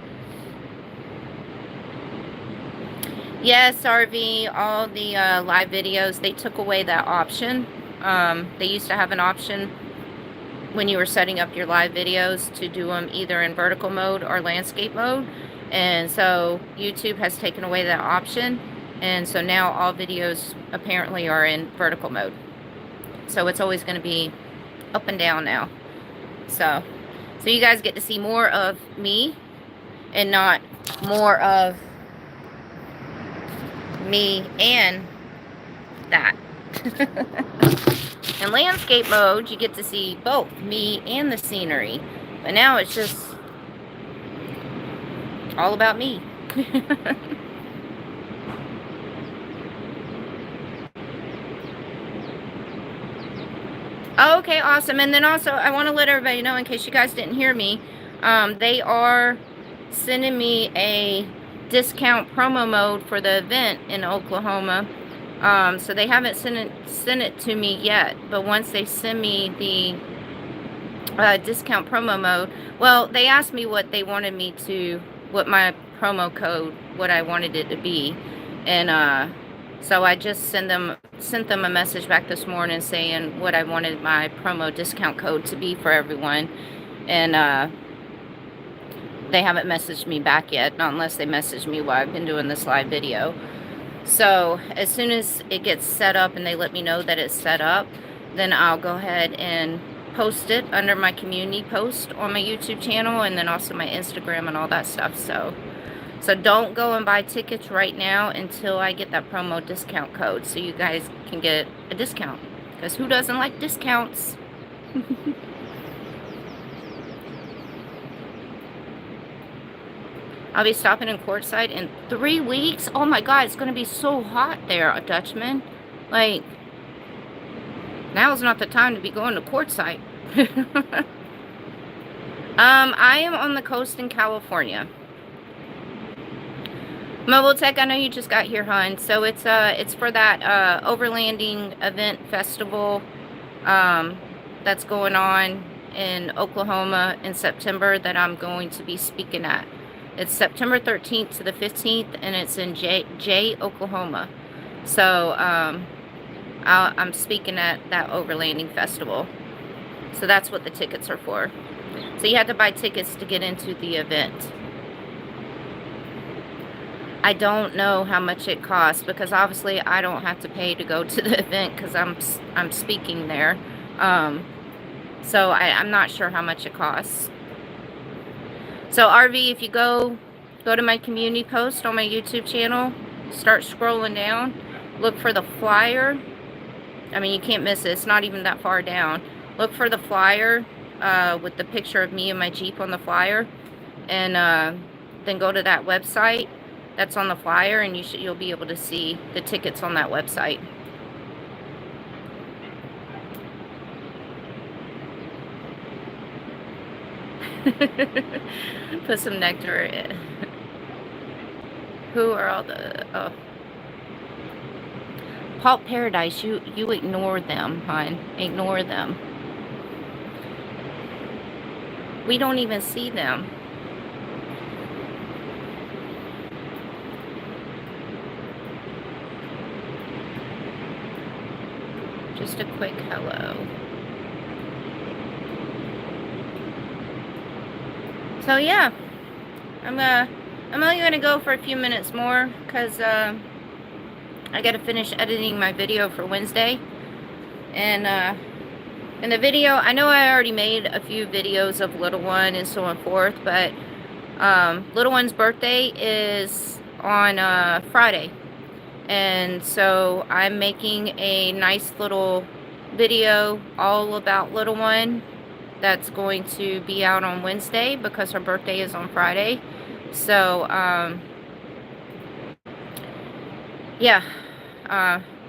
yes, RV, all the live videos, they took away that option. They used to have an option when you were setting up your live videos to do them either in vertical mode or landscape mode. And so YouTube has taken away that option. And so now all videos apparently are in vertical mode. So it's always going to be up and down now. So you guys get to see more of me and not more of me and that. In landscape mode, you get to see both me and the scenery. But now it's just all about me. Oh, okay, awesome. And then also, I want to let everybody know, in case you guys didn't hear me, they are sending me a discount promo mode for the event in Oklahoma. So they haven't sent it to me yet, but once they send me the discount promo mode, well, they asked me what they wanted me to, what my promo code, what I wanted it to be, and so I just sent them a message back this morning saying what I wanted my promo discount code to be for everyone, and they haven't messaged me back yet, not unless they message me while I've been doing this live video. So as soon as it gets set up and they let me know that it's set up, then I'll go ahead and post it under my community post on my YouTube channel, and then also my Instagram and all that stuff. So don't go and buy tickets right now until I get that promo discount code, so you guys can get a discount, because who doesn't like discounts? I'll be stopping in Quartzsite in 3 weeks. Oh my God, it's going to be so hot there, Dutchman. Like, now's not the time to be going to Quartzsite. I am on the coast in California. Mobile Tech, I know you just got here, hon. So it's for that overlanding event festival that's going on in Oklahoma in September that I'm going to be speaking at. It's September 13th to the 15th, and it's in Jay, Oklahoma. So I'm speaking at that overlanding festival. So that's what the tickets are for. So you have to buy tickets to get into the event. I don't know how much it costs, because obviously I don't have to pay to go to the event because I'm speaking there. So I'm not sure how much it costs. So RV, if you go to my community post on my YouTube channel, start scrolling down, look for the flyer. I mean, you can't miss it. It's not even that far down. Look for the flyer with the picture of me and my Jeep on the flyer, and then go to that website that's on the flyer, and you'll be able to see the tickets on that website. Put some nectar in. Who are all the... Oh. Pulp Paradise, you ignore them, hon. Ignore them. We don't even see them. Just a quick hello. So yeah, I'm only gonna go for a few minutes more, because I gotta finish editing my video for Wednesday. And in the video, I know I already made a few videos of little one and so on forth, but little one's birthday is on Friday, and so I'm making a nice little video all about little one that's going to be out on Wednesday, because her birthday is on Friday. So yeah,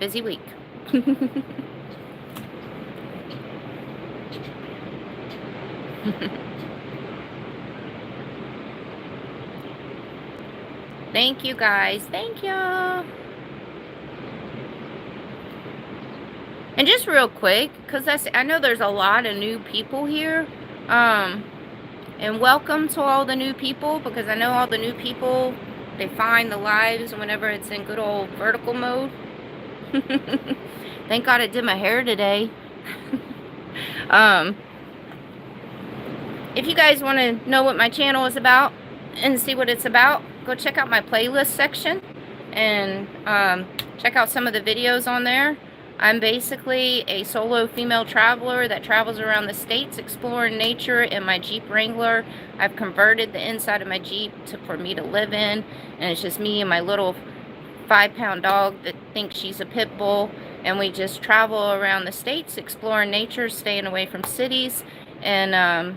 busy week. Thank you guys. Thank you. And just real quick, because I know there's a lot of new people here. And welcome to all the new people, because I know all the new people, they find the lives whenever it's in good old vertical mode. Thank God I did my hair today. If you guys want to know what my channel is about and see what it's about, go check out my playlist section and check out some of the videos on there. I'm basically a solo female traveler that travels around the states exploring nature in my Jeep Wrangler. I've converted the inside of my Jeep for me to live in, and it's just me and my little 5-pound dog that thinks she's a pit bull, and we just travel around the states exploring nature, staying away from cities, and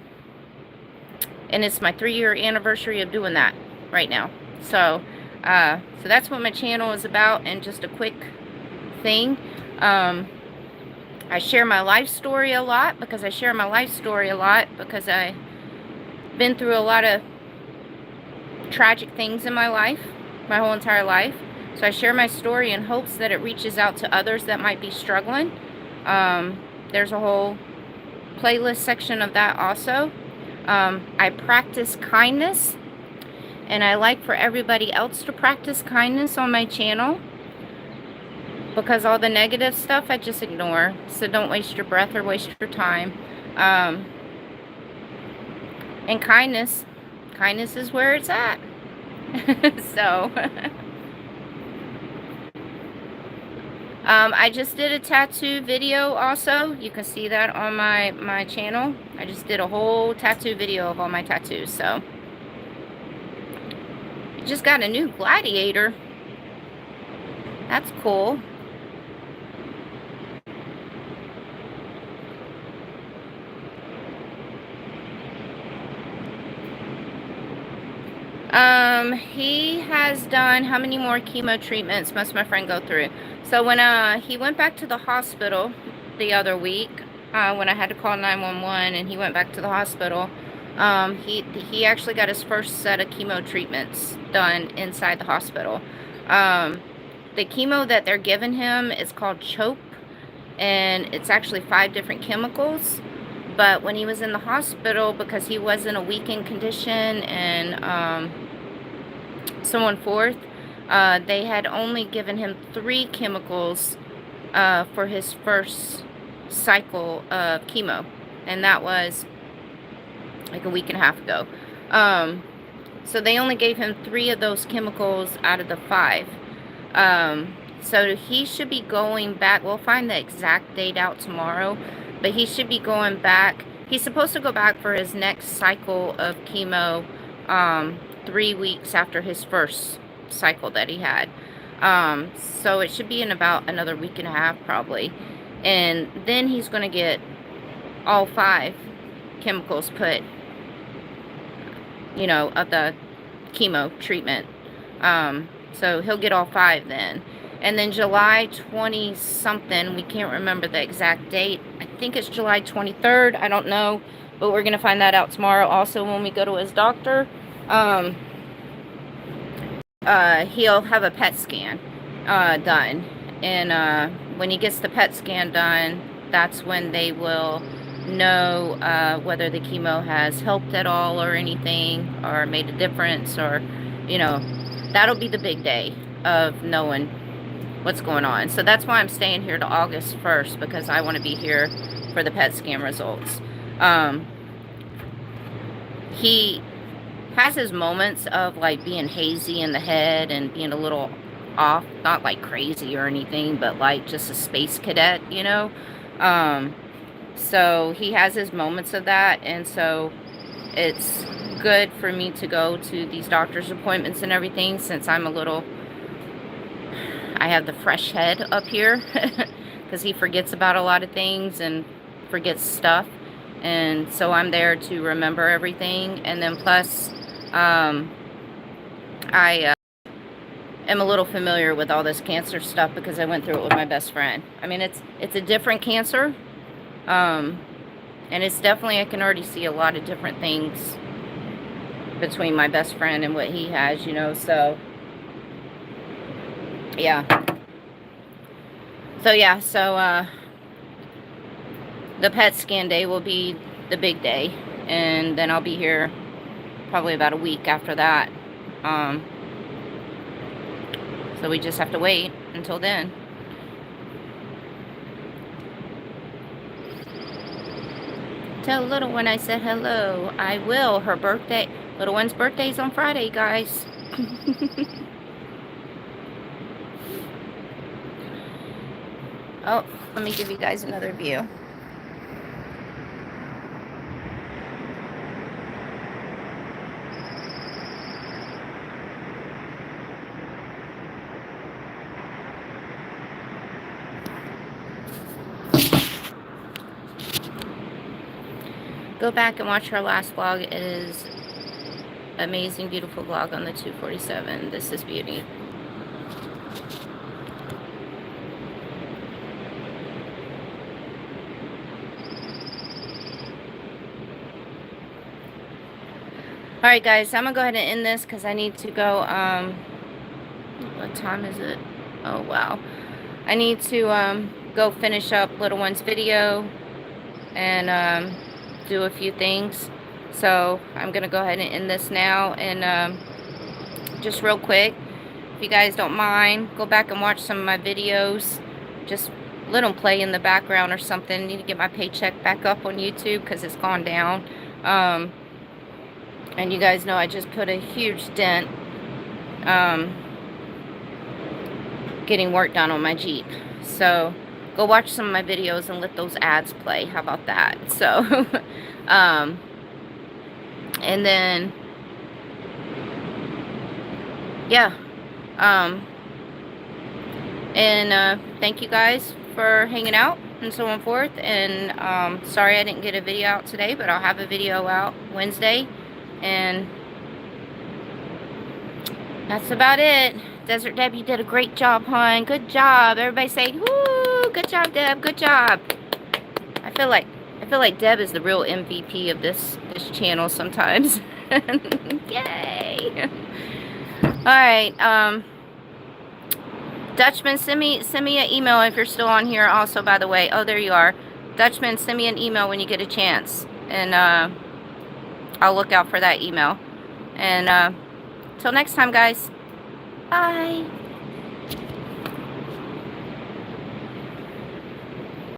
it's my 3-year anniversary of doing that right now. So that's what my channel is about. And just a quick thing, I share my life story a lot because I've been through a lot of tragic things in my life, my whole entire life. So I share my story in hopes that it reaches out to others that might be struggling. There's a whole playlist section of that also. I practice kindness, and I like for everybody else to practice kindness on my channel, because all the negative stuff I just ignore. So don't waste your breath or waste your time. And kindness is where it's at. So I just did a tattoo video also. You can see that on my channel. I just did a whole tattoo video of all my tattoos. So I just got a new gladiator. That's cool. He has done, how many more chemo treatments must my friend go through? So when he went back to the hospital the other week, when I had to call 911 and he went back to the hospital, he actually got his first set of chemo treatments done inside the hospital. The chemo that they're giving him is called CHOP, and it's actually 5 different chemicals. But when he was in the hospital, because he was in a weakened condition and so on forth, they had only given him 3 chemicals for his first cycle of chemo, and that was like a week and a half ago. So they only gave him 3 of those chemicals out of the 5. So he should be going back. We'll find the exact date out tomorrow, but he should be going back. He's supposed to go back for his next cycle of chemo 3 weeks after his first cycle that he had. So it should be in about another week and a half probably. And then he's going to get all 5 chemicals put, you know, of the chemo treatment. So he'll get all 5 then. And then July 20 something, we can't remember the exact date. I think it's July 23rd. I don't know, but we're going to find that out tomorrow. Also, when we go to his doctor, he'll have a PET scan done. And when he gets the PET scan done, that's when they will know whether the chemo has helped at all or anything, or made a difference, or, you know, that'll be the big day of knowing what's going on. So that's why I'm staying here to August 1st, because I want to be here for the PET scan results. He has his moments of like being hazy in the head and being a little off, not like crazy or anything, but like just a space cadet, you know. So he has his moments of that, and so it's good for me to go to these doctor's appointments and everything, since I'm a little, I have the fresh head up here, because he forgets about a lot of things and forgets stuff, and so I'm there to remember everything. And then plus I am a little familiar with all this cancer stuff because I went through it with my best friend. I mean, it's a different cancer, And it's definitely, I can already see a lot of different things between my best friend and what he has, you know, so, yeah. So, yeah, so, the pet scan day will be the big day, and then I'll be here probably about a week after that. So we just have to wait until then. Tell little one I said hello. I will. Her birthday, little one's birthday's on Friday, guys. Oh, let me give you guys another view. Go back and watch her last vlog. It is amazing, beautiful vlog on the 247. This is beauty. Alright guys, I'm gonna go ahead and end this because I need to go, what time is it? Oh wow. I need to go finish up little one's video and do a few things. So I'm gonna go ahead and end this now, and just real quick, if you guys don't mind, go back and watch some of my videos. Just let them play in the background or something. I need to get my paycheck back up on YouTube because it's gone down. And you guys know I just put a huge dent getting work done on my Jeep. So go watch some of my videos and let those ads play. How about that? So and then yeah, thank you guys for hanging out and so on forth. And sorry I didn't get a video out today, but I'll have a video out Wednesday. And that's about it. Desert Deb, you did a great job, hon. Good job. Everybody say, woo, good job, Deb. Good job. I feel like Deb is the real MVP of this channel sometimes. Yay. Alright, Dutchman, send me an email if you're still on here also, by the way. Oh, there you are. Dutchman, send me an email when you get a chance. And I'll look out for that email. And till next time, guys. Bye.